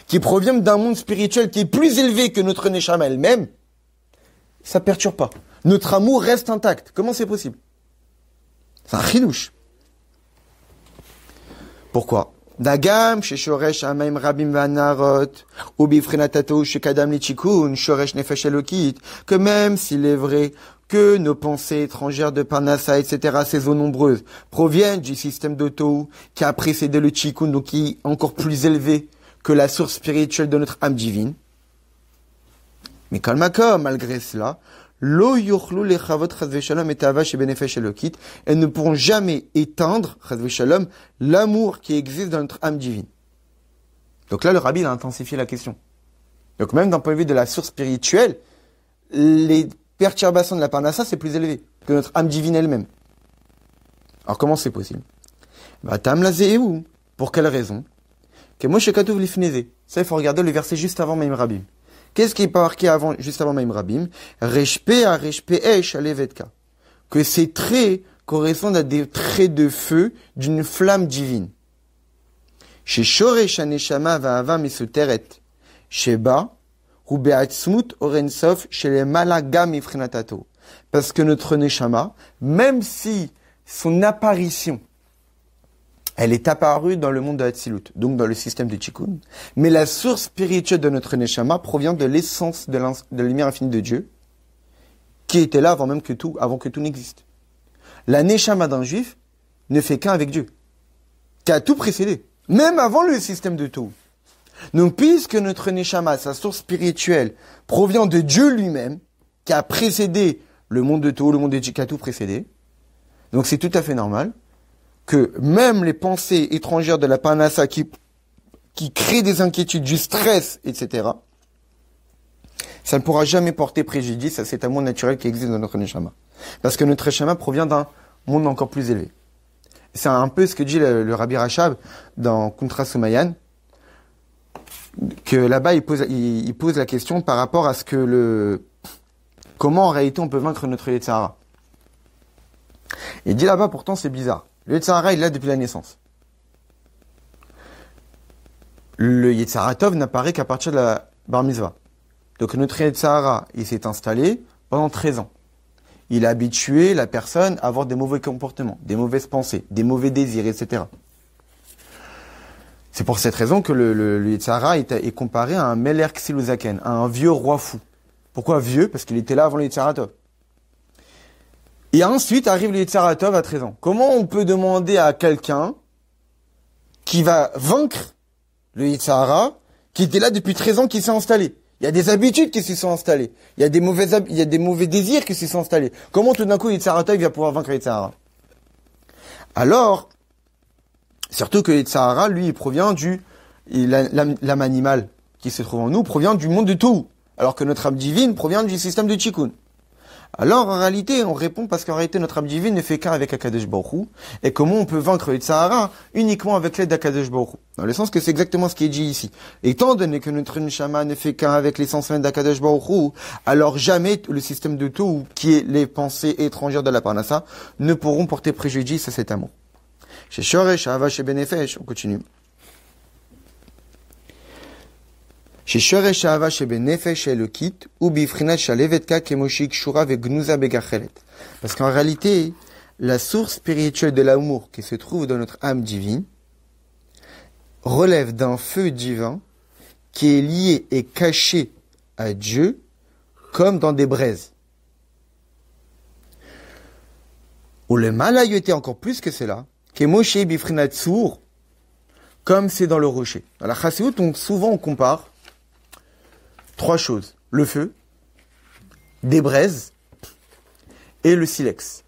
qui proviennent d'un monde spirituel qui est plus élevé que notre Neshama elle-même, ça perturbe pas. Notre amour reste intact. Comment c'est possible? C'est un chidouche. Pourquoi? Dagam, chez Shoresh, Amaim Rabim Vanarot, ou Bifrenatato, chez Kadam Lichikun, Shoresh Nefesh Elokit, que même s'il est vrai que nos pensées étrangères de Parnassa, etc., ces eaux nombreuses, proviennent du système de Tohu, qui a précédé le Tikkun, donc qui est encore plus élevé que la source spirituelle de notre âme divine. Mais kalmakom, malgré cela, lo yochlu le chavot chazve shalom et ta'ava chez benefesh elokit, elles ne pourront jamais éteindre, chazve shalom, l'amour qui existe dans notre âme divine. Donc là, le rabbi a intensifié la question. Donc même d'un point de vue de la source spirituelle, les perturbations de la parnassa, c'est plus élevé que notre âme divine elle-même. Alors comment c'est possible? Vatam la zehu. Pour quelle raison? Que Moshe Katuv lifneze. Ça, il faut regarder le verset juste avant Maim Rabim. Qu'est-ce qui est marqué juste avant Maim Rabim? Reshpe a reshpe esh alevetka. Que ces traits correspondent à des traits de feu d'une flamme divine. Chez Shoresh Aneshama Va'ava Mesuteret. Sheba, ou Be'atzmut Orensof, chez les Malaga Mifrinatato. Parce que notre Neshama, même si son apparition, elle est apparue dans le monde de Hatzilut, donc dans le système de Tikkun, mais la source spirituelle de notre Neshama provient de l'essence de la lumière infinie de Dieu, qui était là avant que tout n'existe. La Neshama d'un juif ne fait qu'un avec Dieu, qui a tout précédé, même avant le système de Tohu. Donc, puisque notre Neshama, sa source spirituelle, provient de Dieu lui-même, qui a précédé le monde de Tohu, le monde de Dieu, qui a tout précédé, donc c'est tout à fait normal que même les pensées étrangères de la parnassa qui créent des inquiétudes, du stress, etc., ça ne pourra jamais porter préjudice à cet amour naturel qui existe dans notre Neshama. Parce que notre Neshama provient d'un monde encore plus élevé. C'est un peu ce que dit le Rabbi Rachab dans Kontra Soumayan, que là-bas il pose la question par rapport à ce que comment en réalité on peut vaincre notre Yetzer Hara. Il dit là-bas pourtant c'est bizarre. Le Yetzer Hara il est là depuis la naissance. Le Yetzer Hara Tov n'apparaît qu'à partir de la Bar Mitzvah. Donc notre Yetzer Hara il s'est installé pendant 13 ans. Il a habitué la personne à avoir des mauvais comportements, des mauvaises pensées, des mauvais désirs, etc. C'est pour cette raison que le Yetzer Hara est comparé à un Meler Xiluzaken, à un vieux roi fou. Pourquoi vieux? Parce qu'il était là avant le Yetzer Hara Tov. Et ensuite arrive le Yetzer Hara Tov à 13 ans. Comment on peut demander à quelqu'un qui va vaincre le Yetzer Hara, qui était là depuis 13 ans, qui s'est installé? Il y a des habitudes qui se sont installées. Il y a des mauvais désirs qui se sont installés. Comment tout d'un coup le Yetzer Hara Tov va pouvoir vaincre le Yetzer Hara? Alors, surtout que le Yetzer Hara, lui, il provient l'âme animale qui se trouve en nous, provient du monde de Tohu. Alors que notre âme divine provient du système de Tikkun. Alors, en réalité, on répond parce qu'en réalité, notre âme divine ne fait qu'un avec Akadosh Baruch Hu. Et comment on peut vaincre le Yetzer Hara uniquement avec l'aide d'Akadosh Baruch Hu. Dans le sens que c'est exactement ce qui est dit ici. Étant donné que notre Neshama ne fait qu'un avec l'essence même d'Akadosh Baruch Hu, alors jamais le système de Tohu, qui est les pensées étrangères de la Parnassa, ne pourront porter préjudice à cet amour. Chez Shoresh, Ahava, chez Benefesh, on continue. Chez Shoresh Ahava Shebenefesh Elokit, ou Bifrinat Shalevetka Kemoshik Shura Vegnuza Begachelet. Parce qu'en réalité, la source spirituelle de l'amour qui se trouve dans notre âme divine relève d'un feu divin qui est lié et caché à Dieu comme dans des braises. Ou le malayoté encore plus que cela, Kemoshe Bifrinat Sour, comme c'est dans le rocher. Dans la Chassidut, souvent on compare trois choses. Le feu, des braises et le silex.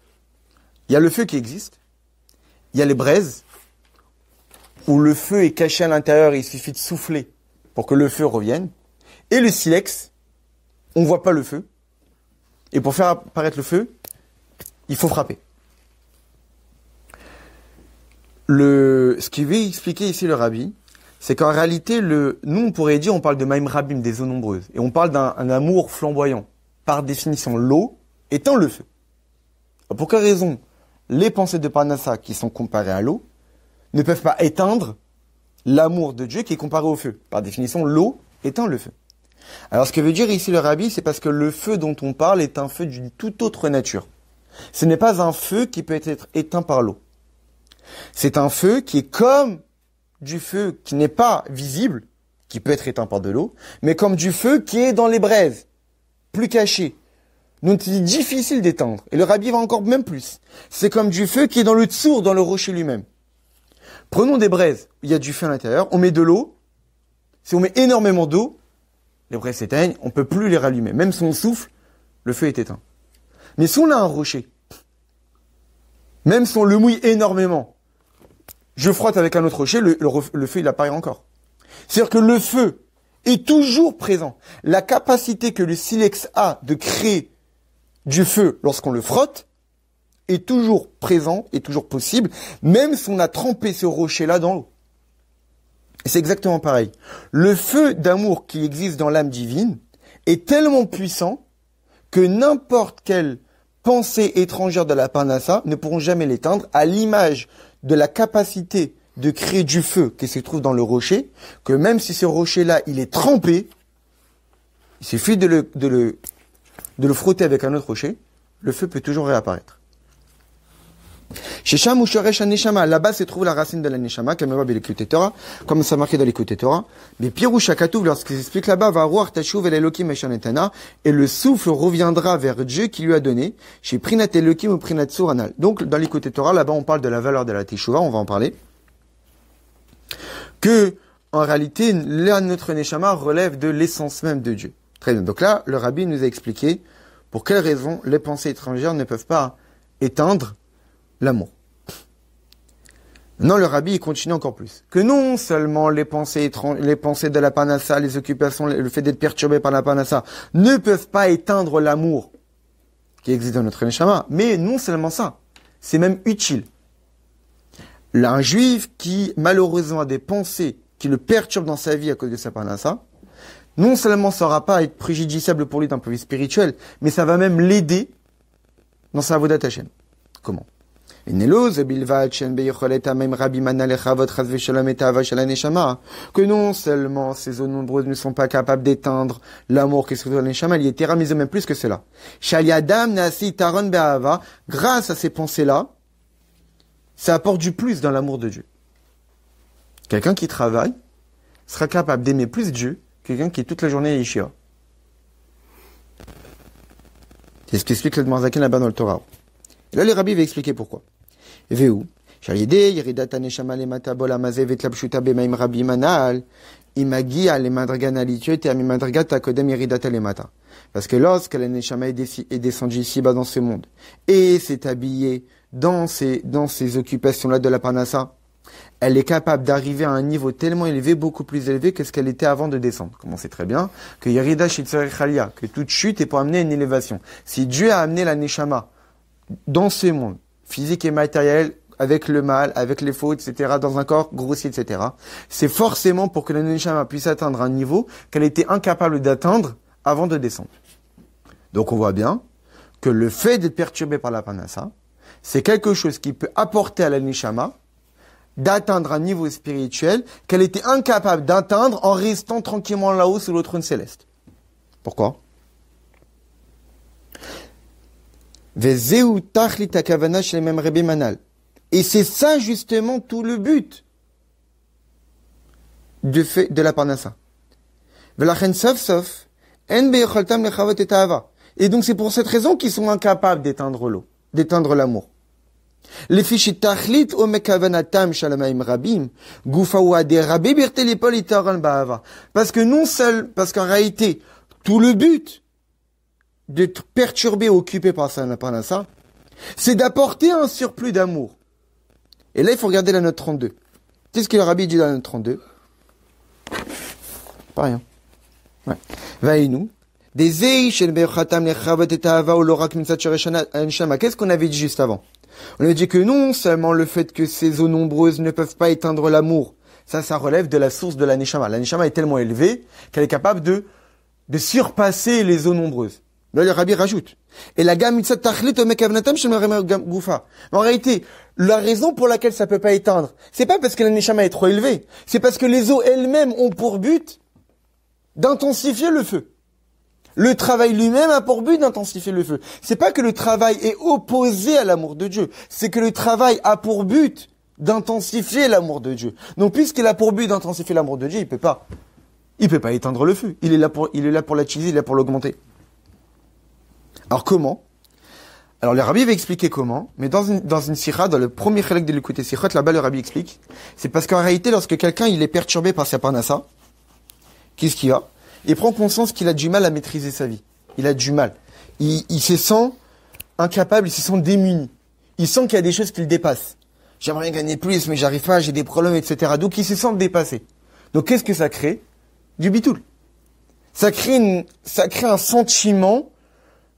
Il y a le feu qui existe. Il y a les braises où le feu est caché à l'intérieur et il suffit de souffler pour que le feu revienne. Et le silex, on ne voit pas le feu. Et pour faire apparaître le feu, il faut frapper. Ce qui veut expliquer ici le Rabbi, c'est qu'en réalité, nous, on pourrait dire, on parle de Maïm Rabim, des eaux nombreuses. Et on parle d'un amour flamboyant. Par définition, l'eau étant le feu. Pour quelle raison les pensées de Parnassa, qui sont comparées à l'eau, ne peuvent pas éteindre l'amour de Dieu qui est comparé au feu? Par définition, l'eau étant le feu. Alors, ce que veut dire ici le Rabbi, c'est parce que le feu dont on parle est un feu d'une toute autre nature. Ce n'est pas un feu qui peut être éteint par l'eau. C'est un feu qui est comme du feu qui n'est pas visible, qui peut être éteint par de l'eau, mais comme du feu qui est dans les braises, plus caché. Donc c'est difficile d'éteindre. Et le Rabbi va encore même plus. C'est comme du feu qui est dans le tsour, dans le rocher lui-même. Prenons des braises, il y a du feu à l'intérieur, on met de l'eau. Si on met énormément d'eau, les braises s'éteignent, on ne peut plus les rallumer. Même si on souffle, le feu est éteint. Mais si on a un rocher, même si on le mouille énormément, je frotte avec un autre rocher, le feu, il apparaît encore. C'est-à-dire que le feu est toujours présent. La capacité que le silex a de créer du feu lorsqu'on le frotte est toujours présent, est toujours possible, même si on a trempé ce rocher-là dans l'eau. Et c'est exactement pareil. Le feu d'amour qui existe dans l'âme divine est tellement puissant que n'importe quelle pensée étrangère de la Parnassa ne pourront jamais l'éteindre, à l'image de la capacité de créer du feu qui se trouve dans le rocher, que même si ce rocher-là, il est trempé, il suffit de le frotter avec un autre rocher, le feu peut toujours réapparaître. Chez Sham ou Shoresh Neshama, là-bas se trouve la racine de la Neshama, comme ça marqué dans l'écoute Torah. Mais Pirou Shakatou, lorsqu'il explique là-bas, va voir Tashuv el Elokim Eshanetana, et le souffle reviendra vers Dieu qui lui a donné, chez Prinat Elokim ou Prinat Suranal. Donc, dans l'écoute Torah, là-bas, on parle de la valeur de la Teshuva, on va en parler. Que, en réalité, là, notre Neshama relève de l'essence même de Dieu. Très bien. Donc là, le Rabbi nous a expliqué pour quelles raisons les pensées étrangères ne peuvent pas éteindre l'amour. Non, le Rabbi, il continue encore plus. Que non seulement les pensées de la Parnassa, les occupations, le fait d'être perturbé par la Parnassa, ne peuvent pas éteindre l'amour qui existe dans notre Neshama, mais non seulement ça. c'est même utile. Là, un juif qui, malheureusement, a des pensées qui le perturbent dans sa vie à cause de sa parnassa, non seulement ça n'aura pas à être préjudiciable pour lui d'un point de vue spirituel, mais ça va même l'aider dans sa avodat Hashem. Comment? Que non seulement ces eaux nombreuses ne sont pas capables d'éteindre l'amour qui se trouve dans les neshama, il est teramisé même plus que cela. Grâce à ces pensées-là, ça apporte du plus dans l'amour de Dieu. Quelqu'un qui travaille sera capable d'aimer plus Dieu que quelqu'un qui est toute la journée à Yeshua. C'est ce qu'explique le Dmarzaken là-bas dans le Torah. Et là, le rabbi va expliquer pourquoi. Parce que lorsque la neshama est descendue ici-bas dans ce monde et s'est habillée dans ces occupations-là de la parnassa, elle est capable d'arriver à un niveau tellement élevé, beaucoup plus élevé que ce qu'elle était avant de descendre. Comme on sait très bien que Yerida Shitzarech Chalia, que toute chute est pour amener une élévation. Si Dieu a amené la neshama dans ce monde, physique et matériel, avec le mal, avec les fautes, etc., dans un corps grossier, etc., c'est forcément pour que la neshama puisse atteindre un niveau qu'elle était incapable d'atteindre avant de descendre. Donc on voit bien que le fait d'être perturbé par la parnassa, c'est quelque chose qui peut apporter à la neshama d'atteindre un niveau spirituel qu'elle était incapable d'atteindre en restant tranquillement là-haut sous le trône céleste. Pourquoi? Et c'est ça justement tout le but de la parnassa. Et donc c'est pour cette raison qu'ils sont incapables d'éteindre l'amour. Parce qu'en réalité, tout le but d'être perturbé, occupé par ça, c'est d'apporter un surplus d'amour. Et là, il faut regarder la note 32. Qu'est-ce que le rabbi dit dans la note 32? Pas rien. Ouais. Vaïnou. Qu'est-ce qu'on avait dit juste avant? On avait dit que non seulement le fait que ces eaux nombreuses ne peuvent pas éteindre l'amour, ça relève de la source de la neshama. La neshama est tellement élevée qu'elle est capable de surpasser les eaux nombreuses. Là, le rabbi rajoute. Et la gamme en réalité, la raison pour laquelle ça peut pas éteindre, c'est pas parce que la neshama est trop élevée, c'est parce que les eaux elles-mêmes ont pour but d'intensifier le feu. Le travail lui-même a pour but d'intensifier le feu. C'est pas que le travail est opposé à l'amour de Dieu. C'est que le travail a pour but d'intensifier l'amour de Dieu. Donc, puisqu'il a pour but d'intensifier l'amour de Dieu, il peut pas éteindre le feu. Il est là pour l'attiser, il est là pour l'augmenter. Alors, comment? Alors, le rabbi va expliquer comment, mais dans une sikha, dans le premier chelek de l'écouter sikhot, là-bas, le rabbi explique. C'est parce qu'en réalité, lorsque quelqu'un, il est perturbé par sa parnassa, qu'est-ce qu'il y a? Il prend conscience qu'il a du mal à maîtriser sa vie. Il a du mal. Il se sent incapable, il se sent démuni. Il sent qu'il y a des choses qui le dépassent. J'aimerais gagner plus, mais j'arrive pas, j'ai des problèmes, etc. Donc il se sent dépassé. Donc qu'est-ce que ça crée? Du bitoul. Ça crée un sentiment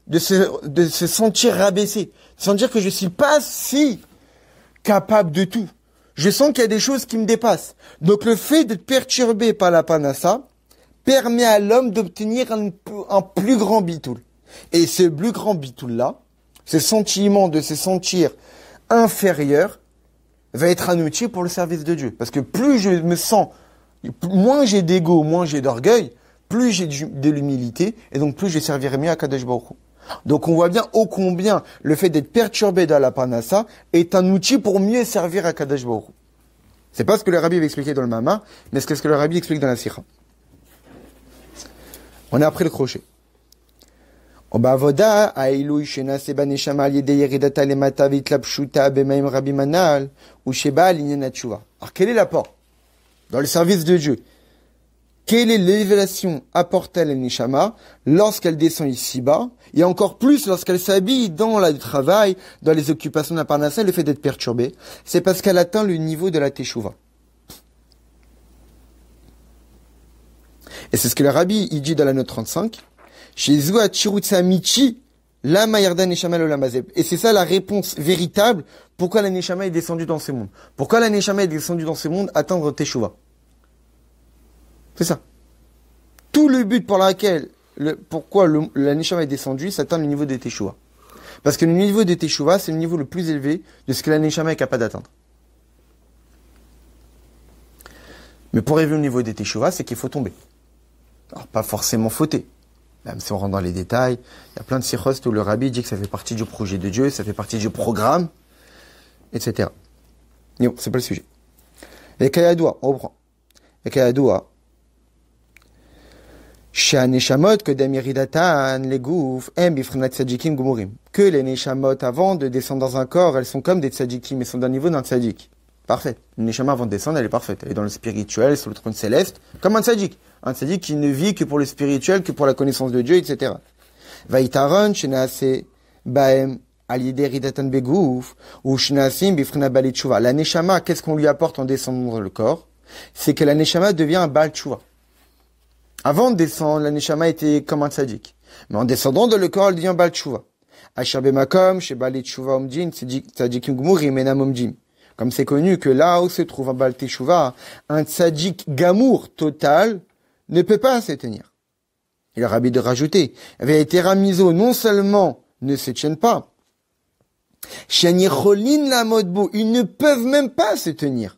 de se sentir rabaissé. De sentir que je suis pas si capable de tout. Je sens qu'il y a des choses qui me dépassent. Donc le fait d'être perturbé par la parnassa permet à l'homme d'obtenir un plus grand bitoul. Et ce plus grand bitoul-là, ce sentiment de se sentir inférieur, va être un outil pour le service de Dieu. Parce que plus je me sens, moins j'ai d'ego, moins j'ai d'orgueil, plus j'ai de l'humilité, et donc plus je servirai mieux à Kadosh Baruch Hu. Donc on voit bien ô combien le fait d'être perturbé dans la parnassa est un outil pour mieux servir à Kadosh Baruch Hu. C'est pas ce que le rabbi va expliquer dans le Mama, mais c'est ce que le rabbi explique dans la Sikha. On a appris le crochet. Alors quel est l'apport dans le service de Dieu? Quelle est l'élévation apportée à la neshama lorsqu'elle descend ici-bas, et encore plus lorsqu'elle s'habille dans le travail, dans les occupations de la parnassa, le fait d'être perturbée? C'est parce qu'elle atteint le niveau de la teshuva. Et c'est ce que le rabbi il dit dans la note 35. Chez Zoua Chirutsa Michi Lama yarda neshama l'olam hazeh. Et c'est ça la réponse véritable. Pourquoi la neshama est descendue dans ces mondes? Pourquoi la neshama est descendue dans ces mondes? Atteindre Teshuvah. C'est ça. Tout le but pour lequel, pourquoi la neshama est descendue, c'est atteindre le niveau de Teshuvah. Parce que le niveau de Teshuvah, c'est le niveau le plus élevé de ce que la neshama est capable d'atteindre. Mais pour arriver au niveau des Teshuvah, c'est qu'il faut tomber. Alors, pas forcément fauter. Même si on rentre dans les détails, il y a plein de sikhos où le rabbi dit que ça fait partie du projet de Dieu, ça fait partie du programme, etc. Non, c'est pas le sujet. Et Kayadoua, on reprend. Et Kayadoua, que les neshamot, avant de descendre dans un corps, elles sont comme des tzadikim, elles sont d'un niveau d'un tzadik. Parfait. Une neshama avant de descendre, elle est parfaite. Elle est dans le spirituel, sur le trône céleste, comme un tzadik. Un tzadik qui ne vit que pour le spirituel, que pour la connaissance de Dieu, etc. Vaïtaron, shenase baem alidé ridatan begouf, ou shenasim bifrina balit tshuva. La neshama, qu'est-ce qu'on lui apporte en descendant dans le corps? C'est que la neshama devient un bal tshuva. Avant de descendre, la neshama était comme un tzadik. Mais en descendant dans le corps, elle devient un bal tshuva. Asher bemakom, she balit tshuva omdin, tzadikim gmurim enam omdim. Comme c'est connu que là où se trouve un Baal Teshuvah, un tzadik gamour total ne peut pas se tenir. Il a rabbi de rajouter, les teramiso non seulement ne se tiennent pas, ils ne peuvent même pas se tenir.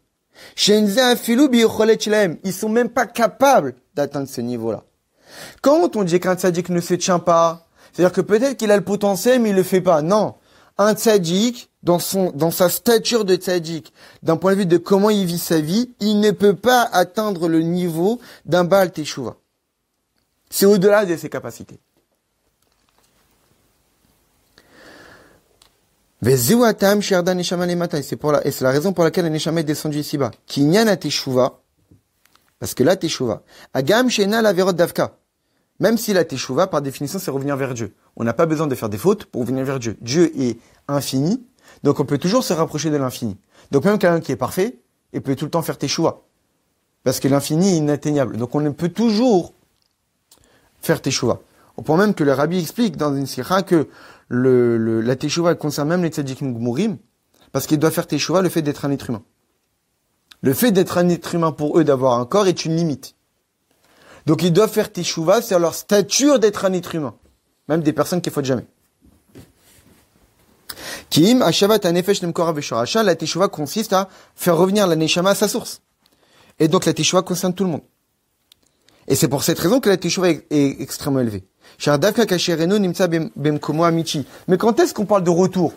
Ils sont même pas capables d'atteindre ce niveau-là. Quand on dit qu'un tzadik ne se tient pas, c'est-à-dire que peut-être qu'il a le potentiel mais il le fait pas. Non. Un tzadik, dans sa stature de tzadik, d'un point de vue de comment il vit sa vie, il ne peut pas atteindre le niveau d'un Baal Teshuvah. C'est au-delà de ses capacités. Et c'est la raison pour laquelle la neshama est descendue ici-bas. Kinyan Teshuvah, parce que la Teshuvah, agam shena la verot davka. Même si la Teshuvah, par définition, c'est revenir vers Dieu. On n'a pas besoin de faire des fautes pour revenir vers Dieu. Dieu est infini, donc on peut toujours se rapprocher de l'infini. Donc même quelqu'un qui est parfait, il peut tout le temps faire Teshuvah. Parce que l'infini est inatteignable. Donc on peut toujours faire Teshuvah. Au point même que le rabbi explique dans une sikha que la Teshuvah concerne même les tzadikim gmurim, parce qu'ils doivent faire Teshuvah le fait d'être un être humain. Le fait d'être un être humain pour eux, d'avoir un corps, est une limite. Donc ils doivent faire Teshuvah, c'est leur stature d'être un être humain. Même des personnes qui ne fautent jamais. Kim, Ashavat Anefesh Nemkora Veshorasha, la Teshuvah consiste à faire revenir la Neshama à sa source. Et donc la Teshuvah concerne tout le monde. Et c'est pour cette raison que la Teshuvah est extrêmement élevée. Mais quand est-ce qu'on parle de retour?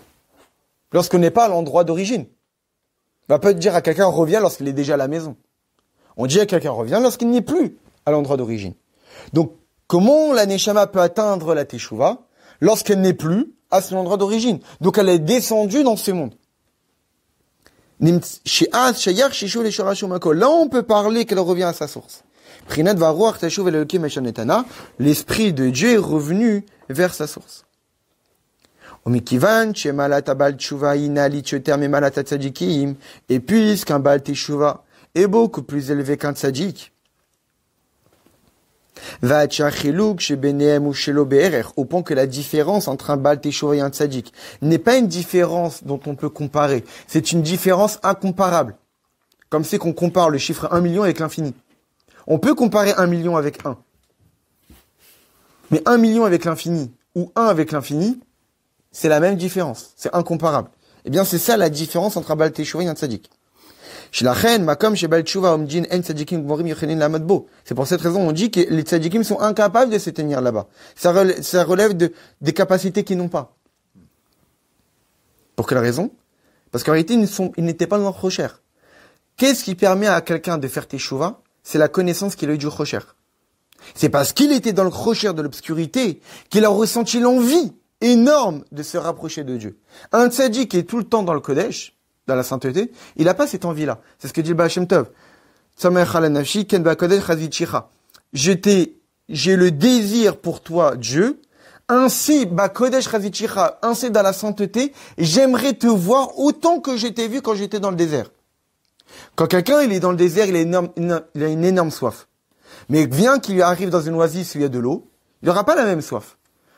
Lorsqu'on n'est pas à l'endroit d'origine. On va pas dire à quelqu'un reviens lorsqu'il est déjà à la maison. On dit à quelqu'un reviens lorsqu'il n'est plus à l'endroit d'origine. Donc, comment la Neshama peut atteindre la Teshuvah lorsqu'elle n'est plus à son endroit d'origine? Donc, elle est descendue dans ce monde. Là, on peut parler qu'elle revient à sa source. L'esprit de Dieu est revenu vers sa source. Et puisqu'un Baal Teshuvah est beaucoup plus élevé qu'un tzadik, au point que la différence entre un Baal Teshuvah et un tzadik n'est pas une différence dont on peut comparer, c'est une différence incomparable. Comme c'est qu'on compare le chiffre 1 million avec l'infini. On peut comparer 1 million avec 1. Mais 1 million avec l'infini ou 1 avec l'infini, c'est la même différence. C'est incomparable. Eh bien, c'est ça la différence entre un Baal Teshuvah et un tzadik. C'est pour cette raison on dit que les tzadikim sont incapables de se tenir là-bas. Ça relève des capacités qu'ils n'ont pas. Pour quelle raison? Parce qu'en réalité, ils n'étaient pas dans le rocher. Qu'est-ce qui permet à quelqu'un de faire teshuvah? C'est la connaissance qu'il a eu du rocher. C'est parce qu'il était dans le rocher de l'obscurité qu'il a ressenti l'envie énorme de se rapprocher de Dieu. Un tzadik qui est tout le temps dans le Kodesh, dans la sainteté, il n'a pas cette envie-là. C'est ce que dit le Baal Shem Tov. J'ai le désir pour toi, Dieu, ainsi, ainsi dans la sainteté, j'aimerais te voir autant que je t'ai vu quand j'étais dans le désert. Quand quelqu'un il est dans le désert, il a une énorme soif. Mais bien qu'il arrive dans une oasis où il y a de l'eau, il n'aura pas la même soif.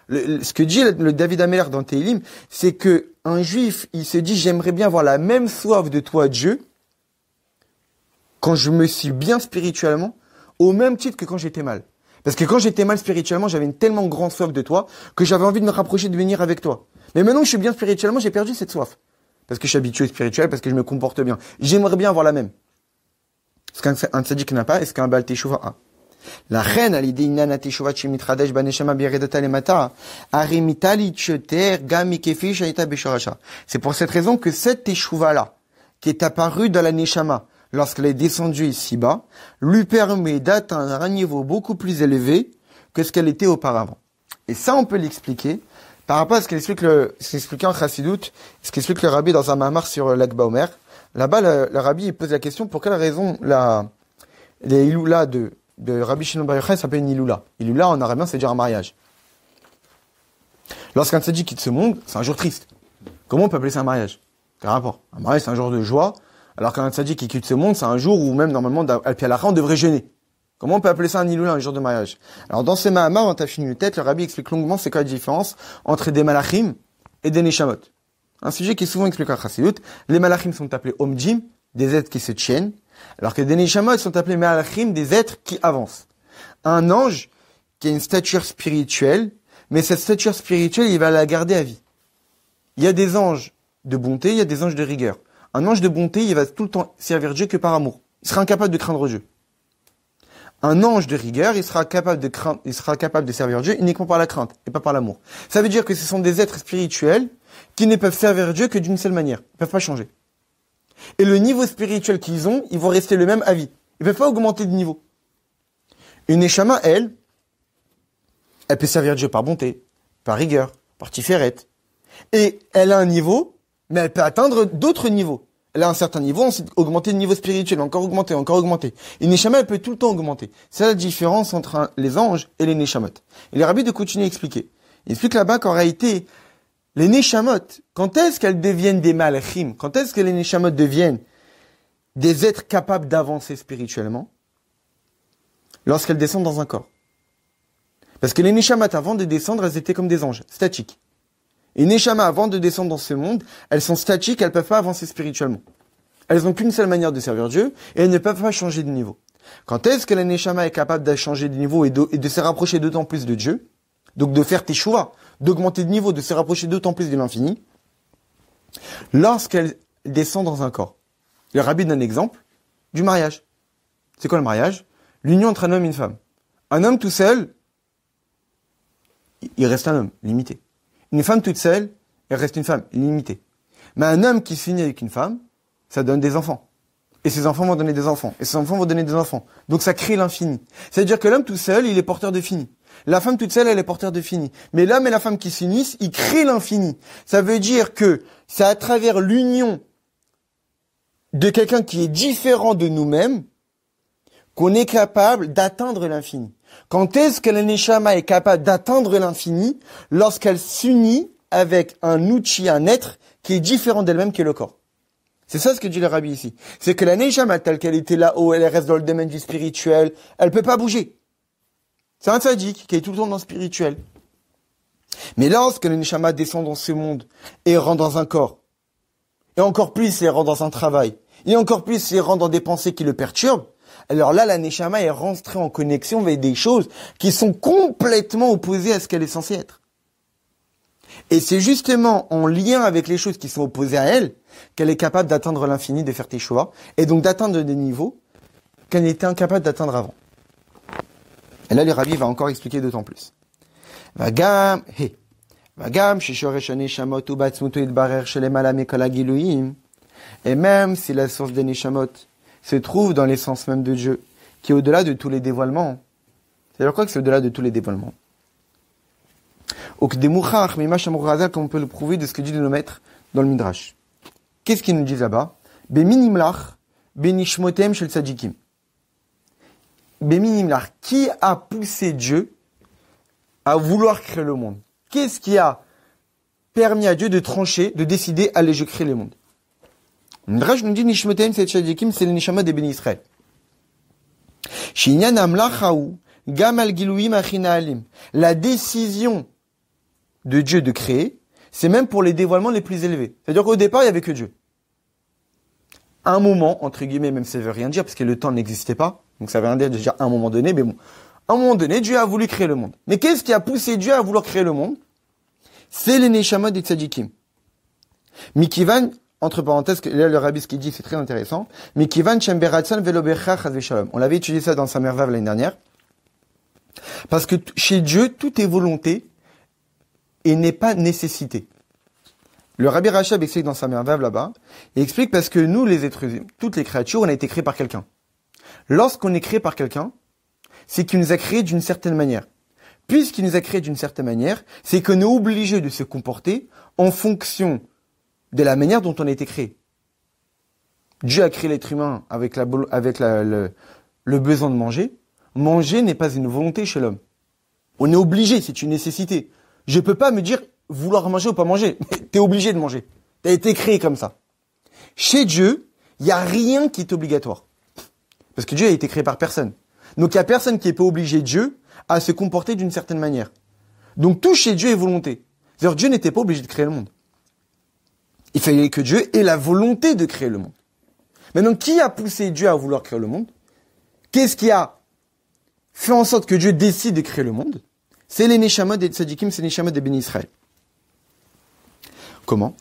Ce que dit le David Améler dans Tehillim, c'est que un juif, il se dit, j'aimerais bien avoir la même soif de toi, Dieu, quand je me suis bien spirituellement, au même titre que quand j'étais mal. Parce que quand j'étais mal spirituellement, j'avais une tellement grande soif de toi que j'avais envie de me rapprocher, de venir avec toi. Mais maintenant que je suis bien spirituellement, j'ai perdu cette soif. Parce que je suis habitué au spirituel, parce que je me comporte bien. J'aimerais bien avoir la même. Ce qu'un tzaddik n'a pas, et ce qu'un Baal Teshuvah a. La reine, à l'idée inana Teshuvah chimitradesh baneshama biredata lemata, arimitali tcheter gami kefi shaita beshorasha. C'est pour cette raison que cette Teshuvah-là, qui est apparue dans la Neshama, lorsqu'elle est descendue ici-bas, lui permet d'atteindre un niveau beaucoup plus élevé que ce qu'elle était auparavant. Et ça, on peut l'expliquer par rapport à ce qu'expliquait en Chassidut, ce qu'explique le Rabbi dans un mamar sur l'Akba Omer. Là-bas, le Rabbi il pose la question pour quelle raison les Iloula de Rabbi Shimon Bar Yochai s'appelle une Iloula. Iloula en arabe, c'est dire un mariage. Lorsqu'un tzaddik quitte ce monde, c'est un jour triste. Comment on peut appeler ça un mariage? Quel rapport? Un mariage, c'est un jour de joie, alors qu'un tzaddik qui quitte ce monde, c'est un jour où même normalement, al-pi al-acha, on devrait jeûner. Comment on peut appeler ça un Iloula, un jour de mariage? Alors dans ces mahamar, en Tafshin Yutet, le Rabbi explique longuement c'est quoi la différence entre des malachim et des neshamot. Un sujet qui est souvent expliqué à Chassidut. Les malachim sont appelés omjim, des êtres qui se tiennent, alors que des neshamot sont appelés malachim, des êtres qui avancent. Un ange qui a une stature spirituelle, mais cette stature spirituelle, il va la garder à vie. Il y a des anges de bonté, il y a des anges de rigueur. Un ange de bonté, il va tout le temps servir Dieu que par amour. Il sera incapable de craindre Dieu. Un ange de rigueur, il sera capable de servir Dieu uniquement par la crainte et pas par l'amour. Ça veut dire que ce sont des êtres spirituels qui ne peuvent servir Dieu que d'une seule manière. Ils ne peuvent pas changer. Et le niveau spirituel qu'ils ont, ils vont rester le même à vie. Ils ne peuvent pas augmenter de niveau. Une neshama, elle peut servir Dieu par bonté, par rigueur, par tiferet. Et elle a un niveau, mais elle peut atteindre d'autres niveaux. Elle a un certain niveau, ensuite augmenter le niveau spirituel, encore augmenter. Une neshama, elle peut tout le temps augmenter. C'est la différence entre les anges et les neshamot. Et les rabbis de continuer à expliquer. Il explique là-bas qu'en réalité, les neshamot, quand est-ce qu'elles deviennent des malachim? Quand est-ce que les neshamot deviennent des êtres capables d'avancer spirituellement? Lorsqu'elles descendent dans un corps. Parce que les neshamot, avant de descendre, elles étaient comme des anges, statiques. Et les neshamot, avant de descendre dans ce monde, elles sont statiques, elles ne peuvent pas avancer spirituellement. Elles n'ont qu'une seule manière de servir Dieu, et elles ne peuvent pas changer de niveau. Quand est-ce que la neshama est capable de changer de niveau et de se rapprocher d'autant plus de Dieu? Donc de faire teshuva, d'augmenter de niveau, de se rapprocher d'autant plus de l'infini, lorsqu'elle descend dans un corps. Le Rabbi donne un exemple du mariage. C'est quoi le mariage? L'union entre un homme et une femme. Un homme tout seul, il reste un homme, limité. Une femme toute seule, elle reste une femme, limitée. Mais un homme qui s'unit avec une femme, ça donne des enfants. Et ces enfants vont donner des enfants. Et ces enfants vont donner des enfants. Donc ça crée l'infini. C'est-à-dire que l'homme tout seul, il est porteur de fini. La femme toute seule, elle est porteur de fini. Mais l'homme et la femme qui s'unissent, ils créent l'infini. Ça veut dire que c'est à travers l'union de quelqu'un qui est différent de nous-mêmes qu'on est capable d'atteindre l'infini. Quand est-ce que la neshama est capable d'atteindre l'infini? Lorsqu'elle s'unit avec un outil, un être qui est différent d'elle-même, qui est le corps. C'est ça ce que dit le Rabbi ici. C'est que la neshama, telle qu'elle était là-haut, elle reste dans le domaine du spirituel, elle peut pas bouger. C'est un tzaddik qui est tout le temps dans le spirituel. Mais lorsque le neshama descend dans ce monde et rentre dans un corps, et encore plus il rentre dans un travail, et encore plus il rentre dans des pensées qui le perturbent, alors là, la neshama est rentrée en connexion avec des choses qui sont complètement opposées à ce qu'elle est censée être. Et c'est justement en lien avec les choses qui sont opposées à elle qu'elle est capable d'atteindre l'infini, de faire teshuva, et donc d'atteindre des niveaux qu'elle n'était incapable d'atteindre avant. Et là, le Rabbi va encore expliquer d'autant plus. Vagam, sheshoresh haneshamot ubatzmuto yitbarer shelemala mikol hagiluim. Et même si la source des neshamot se trouve dans l'essence même de Dieu, qui est au-delà de tous les dévoilements. C'est-à-dire quoi que c'est au-delà de tous les dévoilements? Comme on peut le prouver de ce que dit nos maîtres dans le Midrash. Qu'est-ce qu'ils nous disent là-bas? Qui a poussé Dieu à vouloir créer le monde? Qu'est-ce qui a permis à Dieu de trancher, de décider, allez, je crée le monde? Le Midrash nous dit Nishmotem c'est Tzadikim, c'est le Nishama des Béni Israël. La décision de Dieu de créer, c'est même pour les dévoilements les plus élevés. C'est-à-dire qu'au départ, il n'y avait que Dieu. À un moment, entre guillemets, même ça ne veut rien dire, parce que le temps n'existait pas, donc ça veut rien dire de dire à un moment donné, mais bon. À un moment donné, Dieu a voulu créer le monde. Mais qu'est-ce qui a poussé Dieu à vouloir créer le monde? C'est les Neshamot des Tzadikim. Mikivan, entre parenthèses, là le rabbi ce qu'il dit, c'est très intéressant. Mikivan Shemberatsan Velobecha Chaz Veshalom. On l'avait étudié ça dans sa merveille l'année dernière. Parce que chez Dieu, tout est volonté et n'est pas nécessité. Le Rabbi Rachab explique dans sa merveille là-bas, il explique parce que nous, les êtres humains, toutes les créatures, on a été créés par quelqu'un. Lorsqu'on est créé par quelqu'un, c'est qu'il nous a créés d'une certaine manière. Puisqu'il nous a créés d'une certaine manière, c'est qu'on est obligé de se comporter en fonction de la manière dont on a été créé. Dieu a créé l'être humain avec le besoin de manger. Manger n'est pas une volonté chez l'homme. On est obligé, c'est une nécessité. Je peux pas me dire vouloir manger ou pas manger. T'es obligé de manger. T'as été créé comme ça. Chez Dieu, il n'y a rien qui est obligatoire. Parce que Dieu a été créé par personne. Donc il n'y a personne qui n'est pas obligé Dieu à se comporter d'une certaine manière. Donc tout chez Dieu est volonté. C'est-à-dire Dieu n'était pas obligé de créer le monde. Il fallait que Dieu ait la volonté de créer le monde. Maintenant, qui a poussé Dieu à vouloir créer le monde? Qu'est-ce qui a fait en sorte que Dieu décide de créer le monde? C'est les Neshamot des Tzadikim, c'est les Neshamot des Béni Israël. Comment?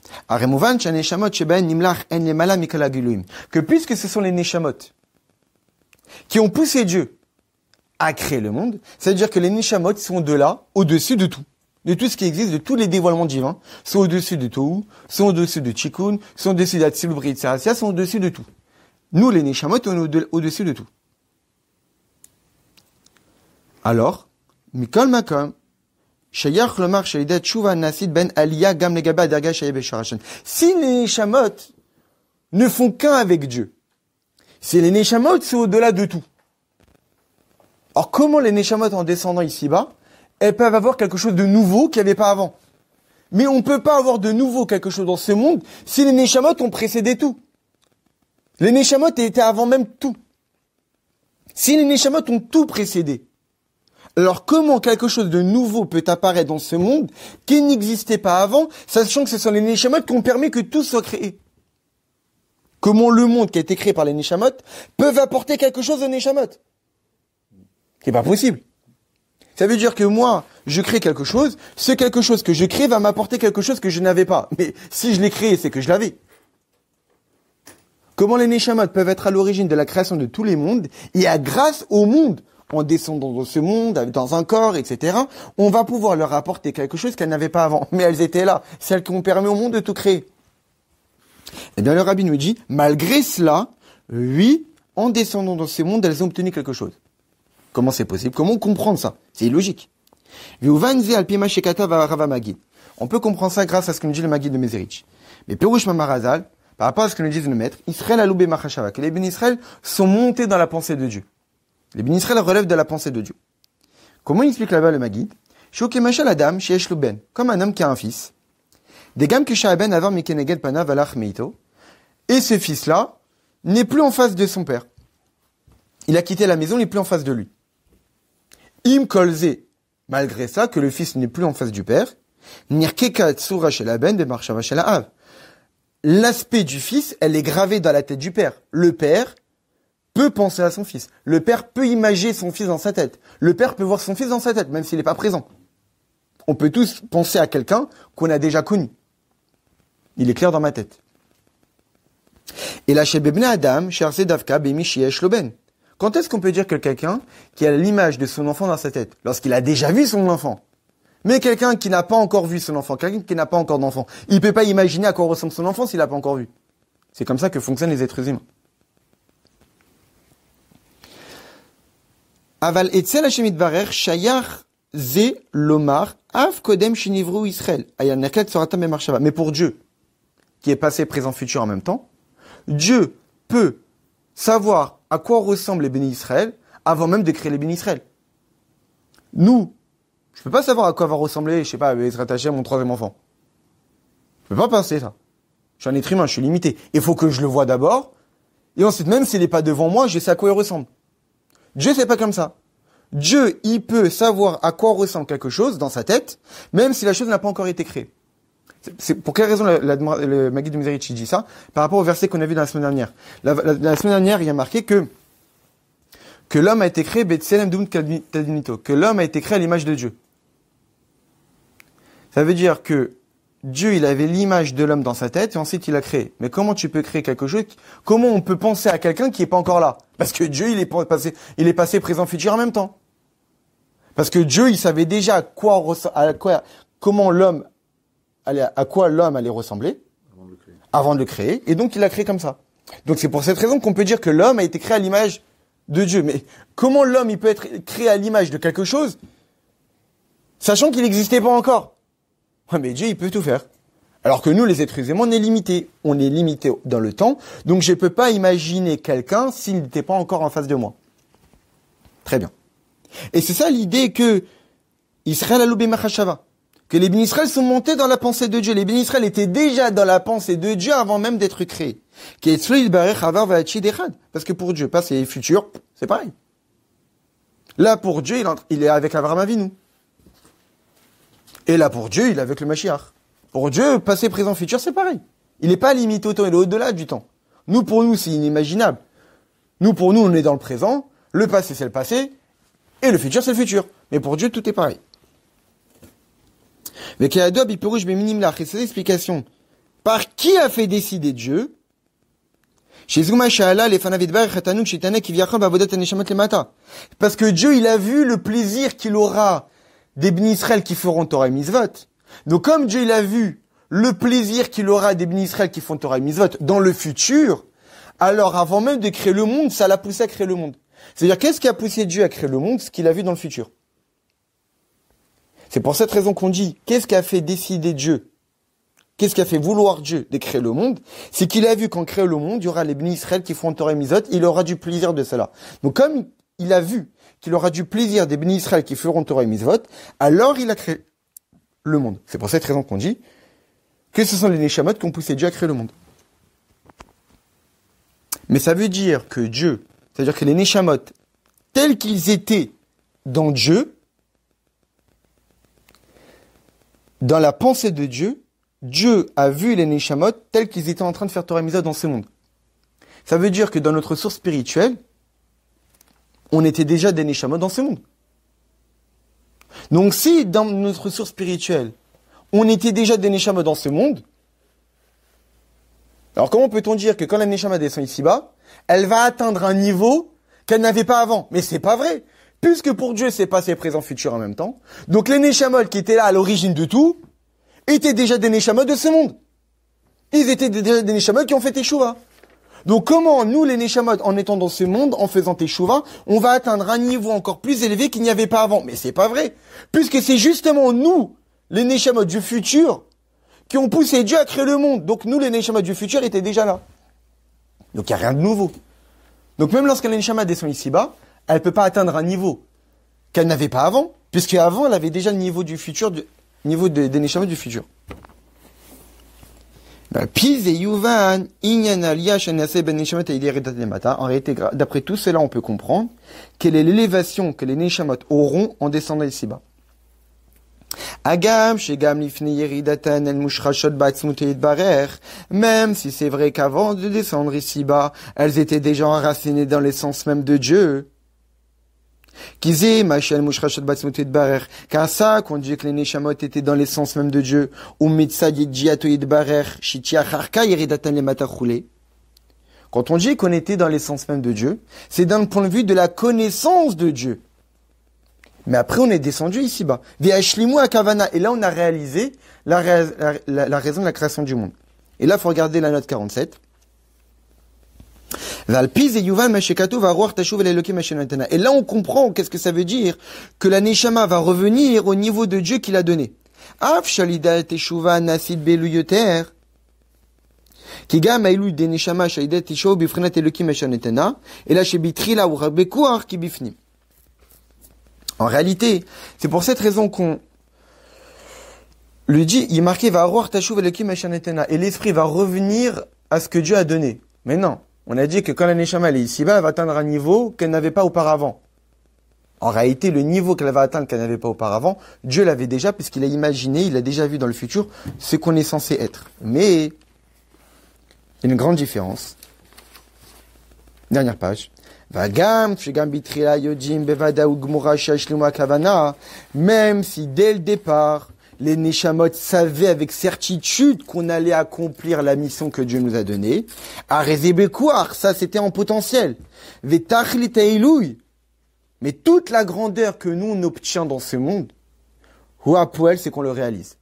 Que puisque ce sont les Neshamot qui ont poussé Dieu à créer le monde, c'est-à-dire que les Neshamot sont de là, au-dessus de tout ce qui existe, de tous les dévoilements divins, sont au-dessus de Tohu, sont au-dessus de Tikkun, sont au-dessus d'Atsilut Brit Sarasia, sont au-dessus de tout. Nous, les Neshamot, on est au-dessus de tout. Alors, Mikol Makom, Shayach Lomar Shalidat Shuva Nasid Ben Aliyah Gam Legaba Derga Shayeb Sharashan. Si les Neshamot ne font qu'un avec Dieu, si les Neshamot sont au-delà de tout, alors comment les Neshamot en descendant ici-bas, elles peuvent avoir quelque chose de nouveau qu'il n'y avait pas avant? Mais on ne peut pas avoir de nouveau quelque chose dans ce monde si les Neshamot ont précédé tout. Les Neshamot étaient avant même tout. Si les Neshamot ont tout précédé, alors comment quelque chose de nouveau peut apparaître dans ce monde qui n'existait pas avant, sachant que ce sont les Neshamot qui ont permis que tout soit créé? Comment le monde qui a été créé par les Neshamot peut apporter quelque chose aux Neshamot? C'est pas possible. Ça veut dire que moi, je crée quelque chose, ce quelque chose que je crée va m'apporter quelque chose que je n'avais pas. Mais si je l'ai créé, c'est que je l'avais. Comment les Neshamot peuvent être à l'origine de la création de tous les mondes, et à grâce au monde, en descendant dans ce monde, dans un corps, etc., on va pouvoir leur apporter quelque chose qu'elles n'avaient pas avant. Mais elles étaient là, celles qui ont permis au monde de tout créer. Et bien le rabbi nous dit, malgré cela, oui, en descendant dans ce monde, elles ont obtenu quelque chose. Comment c'est possible? Comment comprendre ça? C'est illogique. On peut comprendre ça grâce à ce que nous dit le Maguid de Mezerich. Mais Perush Mamarazal, par rapport à ce que nous disent le maître, Israël a loubé machashava, que les Béni Israël sont montés dans la pensée de Dieu. Les Béni Israël relèvent de la pensée de Dieu. Comment il explique là-bas le Maguid? Shokemashal Adam, Sheesh Luben, comme un homme qui a un fils. Des gammes que Shaaben avar mikeneged panav alach meito. Et ce fils-là n'est plus en face de son père. Il a quitté la maison, il n'est plus en face de lui. Im kolze, malgré ça, que le fils n'est plus en face du père, nirkeka tsura shelaben de marshava shelaav. L'aspect du fils, elle est gravée dans la tête du père. Le père peut penser à son fils. Le père peut imaginer son fils dans sa tête. Le père peut voir son fils dans sa tête, même s'il n'est pas présent. On peut tous penser à quelqu'un qu'on a déjà connu. Il est clair dans ma tête. Et là, chez Bebne Adam, cherche Davka, Bemi Shiesh Loben. Quand est-ce qu'on peut dire que quelqu'un qui a l'image de son enfant dans sa tête, lorsqu'il a déjà vu son enfant, mais quelqu'un qui n'a pas encore vu son enfant, quelqu'un qui n'a pas encore d'enfant, il peut pas imaginer à quoi ressemble son enfant s'il n'a pas encore vu. C'est comme ça que fonctionnent les êtres humains. Aval etzel Hashem itbarer shayach ze lomar av kodem shinivru Israël ayal naket soratam bemarshava. Mais pour Dieu, qui est passé, présent, futur en même temps, Dieu peut savoir à quoi ressemblent les bénis Israël avant même de créer les bénis Israël. Nous, je peux pas savoir à quoi va ressembler, je sais pas, Ezrat Hashem, mon troisième enfant. Je peux pas penser ça. Je suis un être humain, je suis limité. Il faut que je le voie d'abord, et ensuite, même s'il n'est pas devant moi, je sais à quoi il ressemble. Dieu, c'est pas comme ça. Dieu, il peut savoir à quoi ressemble quelque chose dans sa tête, même si la chose n'a pas encore été créée. C'est pour quelle raison le Maguide de Mizrahi dit ça? Par rapport au verset qu'on a vu dans la semaine dernière. La semaine dernière, il y a marqué que l'homme a été créé, que l'homme a été créé à l'image de Dieu. Ça veut dire que Dieu, il avait l'image de l'homme dans sa tête et ensuite il a créé. Mais comment tu peux créer quelque chose? Comment on peut penser à quelqu'un qui est pas encore là? Parce que Dieu, il est passé, présent, futur en même temps. Parce que Dieu, il savait déjà à quoi l'homme allait ressembler avant de le créer. Et donc, il l'a créé comme ça. Donc, c'est pour cette raison qu'on peut dire que l'homme a été créé à l'image de Dieu. Mais comment l'homme, il peut être créé à l'image de quelque chose, sachant qu'il n'existait pas encore? Ouais, mais Dieu, il peut tout faire. Alors que nous, les êtres humains, on est limités. On est limité dans le temps. Donc, je ne peux pas imaginer quelqu'un s'il n'était pas encore en face de moi. Très bien. Et c'est ça l'idée que Israël a loubé machashava. Que les Béni Israël sont montés dans la pensée de Dieu. Les Béni Israël étaient déjà dans la pensée de Dieu avant même d'être créés. Parce que pour Dieu, passé et futur, c'est pareil. Là, pour Dieu, il est avec Abraham Avinu. Et là, pour Dieu, il est avec le Mashiach. Pour Dieu, passé, présent, futur, c'est pareil. Il n'est pas limité au temps, il est au-delà du temps. Nous, pour nous, c'est inimaginable. Pour nous, on est dans le présent. Le passé, c'est le passé. Et le futur, c'est le futur. Mais pour Dieu, tout est pareil. Mais qu'il y a deux biperouge, mais minime là. C'est l'explication. Par qui a fait décider Dieu? Parce que Dieu, il a vu le plaisir qu'il aura des Béni Israël qui feront Torah et Mitzvot. Donc comme Dieu il a vu le plaisir qu'il aura des Béni Israël qui font Torah et Mitzvot dans le futur, alors avant même de créer le monde, ça l'a poussé à créer le monde. C'est-à-dire qu'est-ce qui a poussé Dieu à créer le monde? Ce qu'il a vu dans le futur. C'est pour cette raison qu'on dit, qu'est-ce qui a fait décider Dieu? Qu'est-ce qui a fait vouloir Dieu de créer le monde? C'est qu'il a vu qu'en créant le monde, il y aura les Béni Israël qui font Torah et Mitzvot, il aura du plaisir de cela. Donc comme il a vu qu'il aura du plaisir des Béni Israël qui feront Torah et Mitzvot, alors il a créé le monde. C'est pour cette raison qu'on dit que ce sont les Neshamot qui ont poussé Dieu à créer le monde. Mais ça veut dire que Dieu, c'est-à-dire que les Neshamot, tels qu'ils étaient dans Dieu, dans la pensée de Dieu, Dieu a vu les Neshamot tels qu'ils étaient en train de faire Torah et Mitzvot dans ce monde. Ça veut dire que dans notre source spirituelle, on était déjà des Neshamot dans ce monde. Donc si dans notre source spirituelle, on était déjà des Neshamot dans ce monde, alors comment peut-on dire que quand la Neshama descend ici-bas, elle va atteindre un niveau qu'elle n'avait pas avant? Mais c'est pas vrai. Puisque pour Dieu, c'est passé, présent, futur en même temps. Donc les Neshamot qui étaient là à l'origine de tout, étaient déjà des Neshamot de ce monde. Ils étaient déjà des Neshamot qui ont fait Teshuvah. Donc comment nous, les Neshamot, en étant dans ce monde, en faisant Teshuvah, on va atteindre un niveau encore plus élevé qu'il n'y avait pas avant? Mais c'est pas vrai. Puisque c'est justement nous, les Neshamot du futur, qui ont poussé Dieu à créer le monde. Donc nous, les Neshamot du futur, étaient déjà là. Donc il n'y a rien de nouveau. Donc même lorsque la Neshama descend ici-bas, elle ne peut pas atteindre un niveau qu'elle n'avait pas avant, puisque avant elle avait déjà le niveau du futur, niveau des Neshamot du futur. En réalité, d'après tout cela, on peut comprendre quelle est l'élévation que les Neshamot auront en descendant ici-bas. Même si c'est vrai qu'avant de descendre ici-bas, elles étaient déjà enracinées dans l'essence même de Dieu. Car ça, qu'on dit que les Neshamot étaient dans l'essence même de Dieu, quand on dit qu'on était dans l'essence même de Dieu, c'est dans le point de vue de la connaissance de Dieu. Mais après, on est descendu ici-bas. Et là, on a réalisé la raison de la création du monde. Et là, il faut regarder la note 47. Et là, on comprend qu'est-ce que ça veut dire que la Neshama va revenir au niveau de Dieu qu'il a donné. En réalité, c'est pour cette raison qu'on le dit, il est marqué va avoir tashuv elokim asher netena, et l'esprit va revenir à ce que Dieu a donné. Mais non, on a dit que quand la neshama est ici-bas, elle va atteindre un niveau qu'elle n'avait pas auparavant. En réalité, le niveau qu'elle va atteindre qu'elle n'avait pas auparavant, Dieu l'avait déjà, puisqu'il a imaginé, il a déjà vu dans le futur ce qu'on est censé être. Mais, il y a une grande différence. Dernière page. Même si dès le départ, les Neshamot savaient avec certitude qu'on allait accomplir la mission que Dieu nous a donnée, ça c'était en potentiel. Mais toute la grandeur que nous on obtient dans ce monde, c'est qu'on le réalise.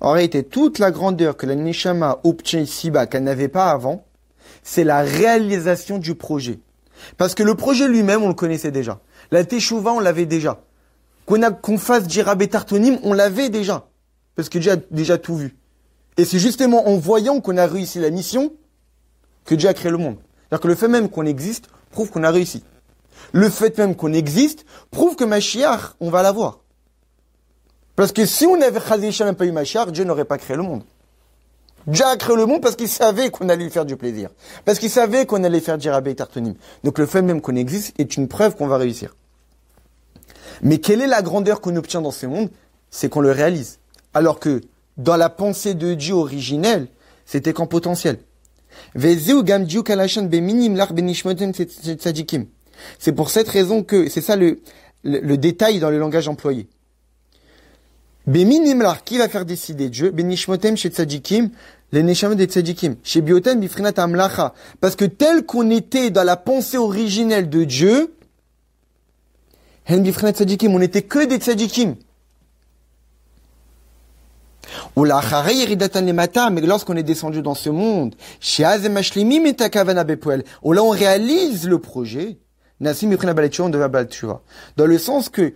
En réalité, toute la grandeur que la Neshama obtient ici-bas, qu'elle n'avait pas avant, c'est la réalisation du projet. Parce que le projet lui-même, on le connaissait déjà. La Teshuvah, on l'avait déjà. Qu'on fasse Dira Betartonim, on l'avait déjà. Parce que Dieu a déjà tout vu. Et c'est justement en voyant qu'on a réussi la mission que Dieu a créé le monde. C'est-à-dire que le fait même qu'on existe prouve qu'on a réussi. Le fait même qu'on existe prouve que Mashiach, on va l'avoir. Parce que si on n'avait pas eu Mashiach, Dieu n'aurait pas créé le monde. Dieu a créé le monde parce qu'il savait qu'on allait lui faire du plaisir. Parce qu'il savait qu'on allait faire Dira Betartonim. Donc le fait même qu'on existe est une preuve qu'on va réussir. Mais quelle est la grandeur qu'on obtient dans ce monde? C'est qu'on le réalise. Alors que dans la pensée de Dieu originelle, c'était qu'en potentiel. C'est pour cette raison que, c'est ça le détail dans le langage employé. Qui va faire décider Dieu? Benishmotem chez Tzadikim, les Neshamot des Tzadikim. Chez Biotem, Bifrinat Amlacha. Parce que tel qu'on était dans la pensée originelle de Dieu, on n'était que des tzadikim. Mais lorsqu'on est descendu dans ce monde, là on réalise le projet. Dans le sens que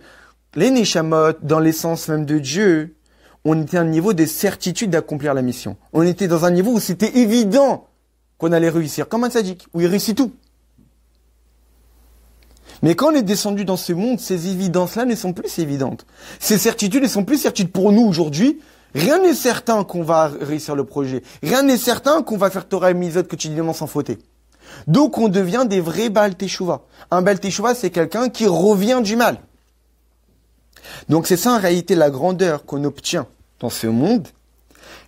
les Neshamot, dans l'essence même de Dieu, on était à un niveau de certitude d'accomplir la mission. On était dans un niveau où c'était évident qu'on allait réussir, comme un tzadik, où il réussit tout. Mais quand on est descendu dans ce monde, ces évidences-là ne sont plus évidentes. Ces certitudes ne sont plus certitudes pour nous aujourd'hui. Rien n'est certain qu'on va réussir le projet. Rien n'est certain qu'on va faire Torah et Mitzvot quotidiennement sans fauter. Donc on devient des vrais Baal Teshuvah. Un Baal Teshuvah, c'est quelqu'un qui revient du mal. Donc c'est ça en réalité la grandeur qu'on obtient dans ce monde.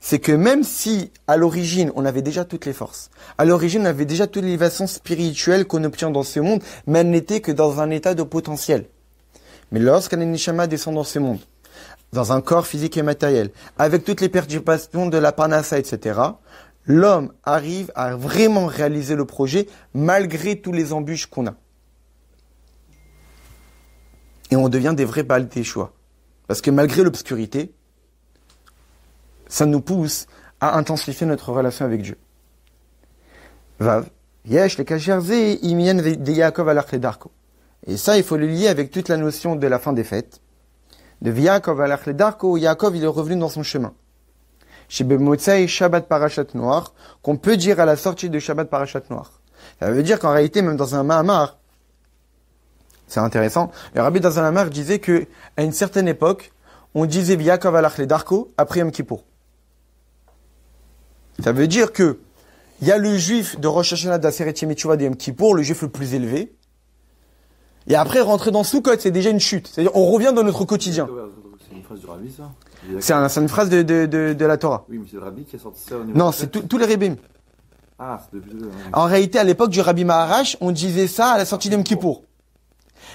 C'est que même si, à l'origine, on avait déjà toutes les forces, à l'origine, on avait déjà toutes les l'élévation spirituelle qu'on obtient dans ce monde, mais elle n'était que dans un état de potentiel. Mais lorsqu'un Neshama descend dans ce monde, dans un corps physique et matériel, avec toutes les perturbations de la Parnassa, etc., l'homme arrive à vraiment réaliser le projet, malgré tous les embûches qu'on a. Et on devient des vrais Baal Teshuvah. Parce que malgré l'obscurité, ça nous pousse à intensifier notre relation avec Dieu. Vav. Yesh le kajerze imien de Yaakov alach ledarko. Et ça, il faut le lier avec toute la notion de la fin des fêtes. De Yaakov alach ledarko, Yaakov, il est revenu dans son chemin. Chez Bemotsai Shabbat Parashat Noir, qu'on peut dire à la sortie de Shabbat Parashat Noir. Ça veut dire qu'en réalité, même dans un Mahamar, c'est intéressant, le Rabbi dans un Mahamar disait que, à une certaine époque, on disait Yaakov alach ledarko après Yom Kippour. Ça veut dire que il y a le juif de Rosh Hashanah d'Aseret Yom Teshuvah de Yom Kippour, le juif le plus élevé. Et après, rentrer dans Sukkot, c'est déjà une chute. C'est-à-dire, on revient dans notre quotidien. C'est une phrase du Rabbi, ça? C'est une phrase de la Torah. Oui, mais c'est le Rabbi qui a sorti ça au niveau. Non, c'est tous les Rébim. Ah, c'est depuis le. En réalité, à l'époque du Rabbi Maharash, on disait ça à la sortie de Yom Kippour.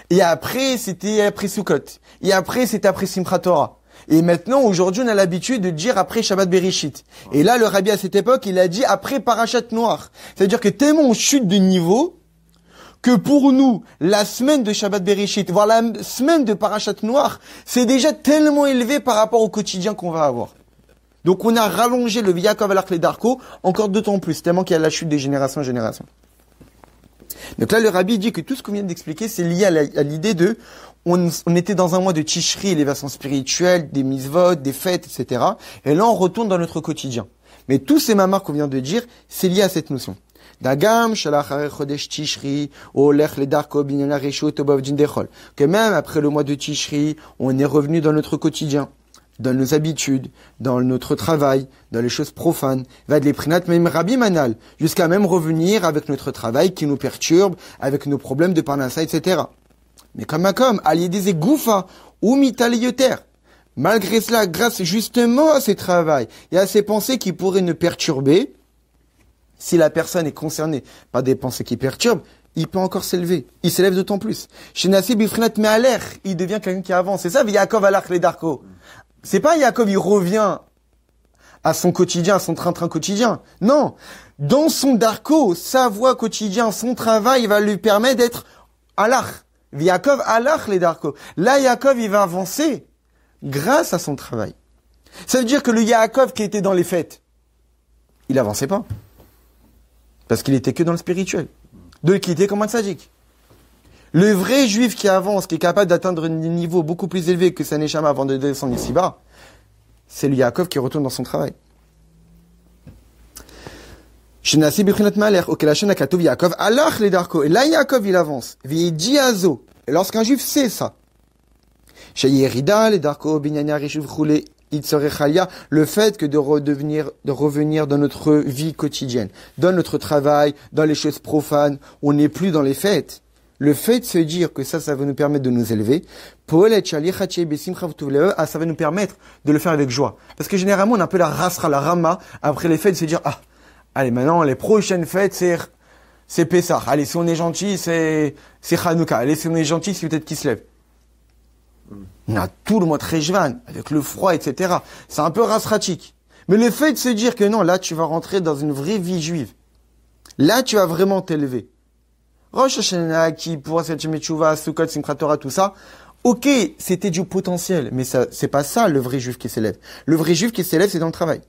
Et après, c'était après Sukkot. Et après, c'était après Simchat Torah. Et maintenant, aujourd'hui, on a l'habitude de dire après Shabbat Bereshit. Et là, le Rabbi à cette époque, il a dit après Parashat Noir. C'est-à-dire que tellement on chute de niveau que pour nous, la semaine de Shabbat Bereshit, voire la semaine de Parashat Noir, c'est déjà tellement élevé par rapport au quotidien qu'on va avoir. Donc on a rallongé le Yaakov alach ledarko encore d'autant plus, tellement qu'il y a la chute des générations en génération. Donc là, le Rabbi dit que tout ce qu'on vient d'expliquer, c'est lié à l'idée de on était dans un mois de Tishri, élévation spirituelle, des mitzvot, des fêtes, etc. Et là, on retourne dans notre quotidien. Mais tous ces mamars qu'on vient de dire, c'est lié à cette notion. Dagam, shalach chodesh Tishri, olech ledarko binyana reshut obav dindechol. Que même après le mois de Tishri, on est revenu dans notre quotidien. dans nos habitudes, dans notre travail, dans les choses profanes, va de l'éprinat même rabbi manal, jusqu'à même revenir avec notre travail qui nous perturbe, avec nos problèmes de parnassa, etc. Mais comme allié des goufa, ou mitaliyoter. Malgré cela, grâce justement à ces travails et à ces pensées qui pourraient nous perturber, si la personne est concernée par des pensées qui perturbent, il peut encore s'élever. Il s'élève d'autant plus. Chez Nassib Bifrinat Me'aler, il devient quelqu'un qui avance. C'est ça, Yaakov alach les darko. C'est pas Yaakov, il revient à son quotidien, à son train-train quotidien. Non. Dans son darko, sa voie quotidienne, son travail va lui permettre d'être alach. Yaakov alach les darko. Là, Yaakov, il va avancer grâce à son travail. Ça veut dire que le Yaakov qui était dans les fêtes, il avançait pas. Parce qu'il était que dans le spirituel. De qui était comme un tzaddik. Le vrai juif qui avance, qui est capable d'atteindre un niveau beaucoup plus élevé que sa neshama avant de descendre ici-bas, c'est le Yaakov qui retourne dans son travail. Et là, Yaakov, il avance. Et lorsqu'un juif sait ça, le fait que de revenir dans notre vie quotidienne, dans notre travail, dans les choses profanes, on n'est plus dans les fêtes. Le fait de se dire que ça va nous permettre de nous élever, ça va nous permettre de le faire avec joie. Parce que généralement, on a un peu la rasra, la rama, après les fêtes, de se dire, allez, maintenant, les prochaines fêtes, c'est Pessah. Allez, si on est gentil, c'est Hanouka. Allez, si on est gentil, c'est peut-être Kislev. On a tout le mois de Rejvan, avec le froid, etc. C'est un peu rasratique. Mais le fait de se dire que non, là, tu vas rentrer dans une vraie vie juive. Là, tu vas vraiment t'élever. Rosh Hashanah, qui pourra s'être Tchouva, Sukkot, Simchat Torah, tout ça. Ok, c'était du potentiel. Mais ça, c'est pas ça, le vrai juif qui s'élève. Le vrai juif qui s'élève, c'est dans le travail.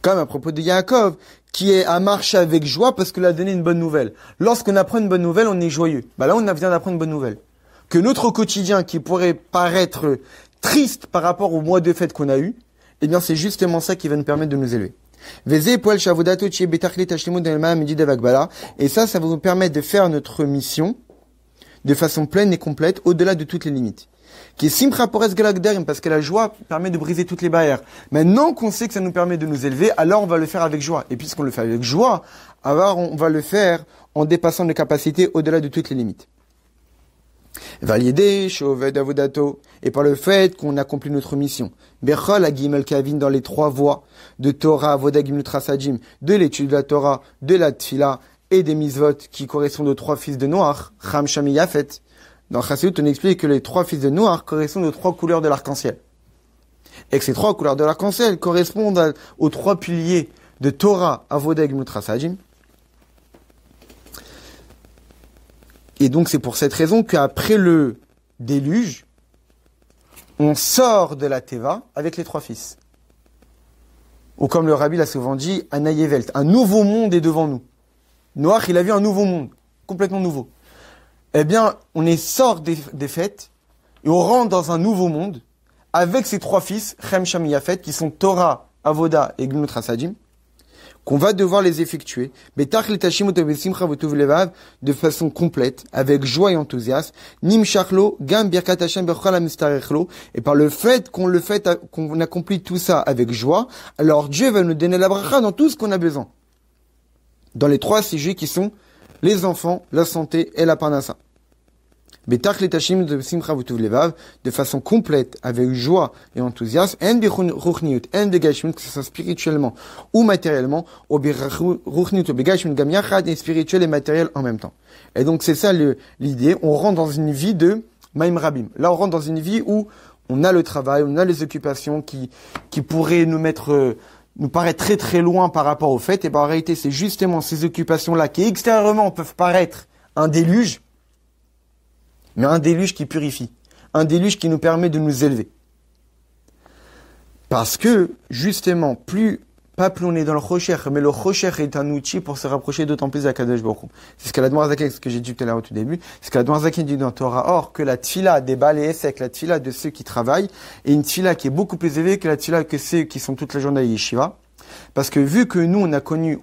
Comme à propos de Yaakov, qui est à marcher avec joie parce qu'il a donné une bonne nouvelle. Lorsqu'on apprend une bonne nouvelle, on est joyeux. Là, on vient d'apprendre une bonne nouvelle. Que notre quotidien, qui pourrait paraître triste par rapport au mois de fête qu'on a eu, eh bien, c'est justement ça qui va nous permettre de nous élever. Et ça va nous permettre de faire notre mission de façon pleine et complète, au-delà de toutes les limites. Parce que la joie permet de briser toutes les barrières. Maintenant qu'on sait que ça nous permet de nous élever, alors on va le faire avec joie. Et puisqu'on le fait avec joie, alors on va le faire en dépassant nos capacités au-delà de toutes les limites. Et par le fait qu'on accomplit notre mission. Dans les trois voies de Torah, Avoda Gimlut Rasadim, de l'étude de la Torah, de la Tfila et des Mitzvot qui correspondent aux trois fils de Noach, Cham, Sham et Yafet. Dans Chassidut, on explique que les trois fils de Noach correspondent aux trois couleurs de l'arc-en-ciel. Et que ces trois couleurs de l'arc-en-ciel correspondent aux trois piliers de Torah, Avoda Gimlut Rasadim. Et donc c'est pour cette raison qu'après le déluge, on sort de la Teva avec les trois fils. Ou comme le Rabbi l'a souvent dit, Anayevelt, un nouveau monde est devant nous. Noach, il a vu un nouveau monde, complètement nouveau. Eh bien, on sort des fêtes et on rentre dans un nouveau monde avec ces trois fils, Chem, Sham et Yafet, qui sont Torah, Avoda et Gimlut Rasadim, qu'on va devoir les effectuer, de façon complète, avec joie et enthousiasme, et par le fait qu'on accomplit tout ça avec joie, alors Dieu va nous donner la bracha dans tout ce qu'on a besoin. Dans les trois sujets qui sont les enfants, la santé et la parnassa. De façon complète, avec joie et enthousiasme, que ce soit spirituellement ou matériellement, et spirituel et matériel en même temps. Et donc c'est ça l'idée, on rentre dans une vie de Maïm Rabim. Là on rentre dans une vie où on a le travail, on a les occupations qui pourraient nous paraître très très loin par rapport au fait, et en réalité c'est justement ces occupations-là qui extérieurement peuvent paraître un déluge, mais un déluge qui purifie, un déluge qui nous permet de nous élever. Parce que, justement, plus on est dans le Chosher, mais le Chosher est un outil pour se rapprocher d'autant plus d'Akadosh Baruch Hu. C'est ce que la Dmorazaken, ce que j'ai dit tout à l'heure au tout début, c'est ce que la Dmorazaken dit dans Torah. Or, que la Tfila des Baal et Essek, la Tfila de ceux qui travaillent, est une Tfila qui est beaucoup plus élevée que la Tfila que ceux qui sont toute la journée à Yeshiva. Parce que vu que nous,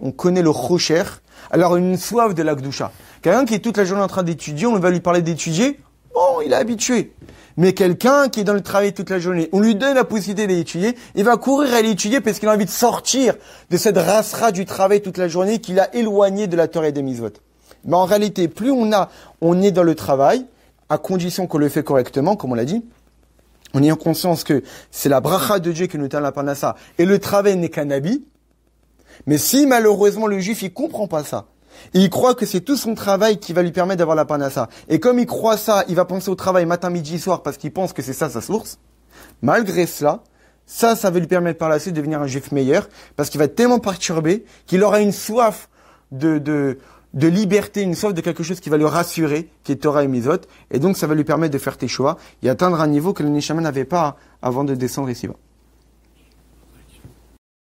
on connaît le Chosher, Alors une soif de la Gdusha. Quelqu'un qui est toute la journée en train d'étudier, on va lui parler d'étudier, bon, il est habitué. Mais quelqu'un qui est dans le travail toute la journée, on lui donne la possibilité d'étudier, il va courir à aller étudier parce qu'il a envie de sortir de cette rasera du travail toute la journée qu'il a éloigné de la Torah et des mitzvot. Mais en réalité, plus on est dans le travail, à condition qu'on le fait correctement, comme on l'a dit, en ayant conscience que c'est la bracha de Dieu qui nous donne la parnassa, et le travail n'est qu'un habit. Mais si malheureusement le juif il comprend pas ça, et il croit que c'est tout son travail qui va lui permettre d'avoir la parnassa, et comme il croit ça, il va penser au travail matin, midi, soir parce qu'il pense que c'est ça sa source. Malgré cela, ça va lui permettre par la suite de devenir un juif meilleur, parce qu'il va être tellement perturbé qu'il aura une soif de liberté, une soif de quelque chose qui va le rassurer, qui est Torah et Mizot, et donc ça va lui permettre de faire Teshuva et atteindre un niveau que le Neshama n'avait pas avant de descendre ici-bas.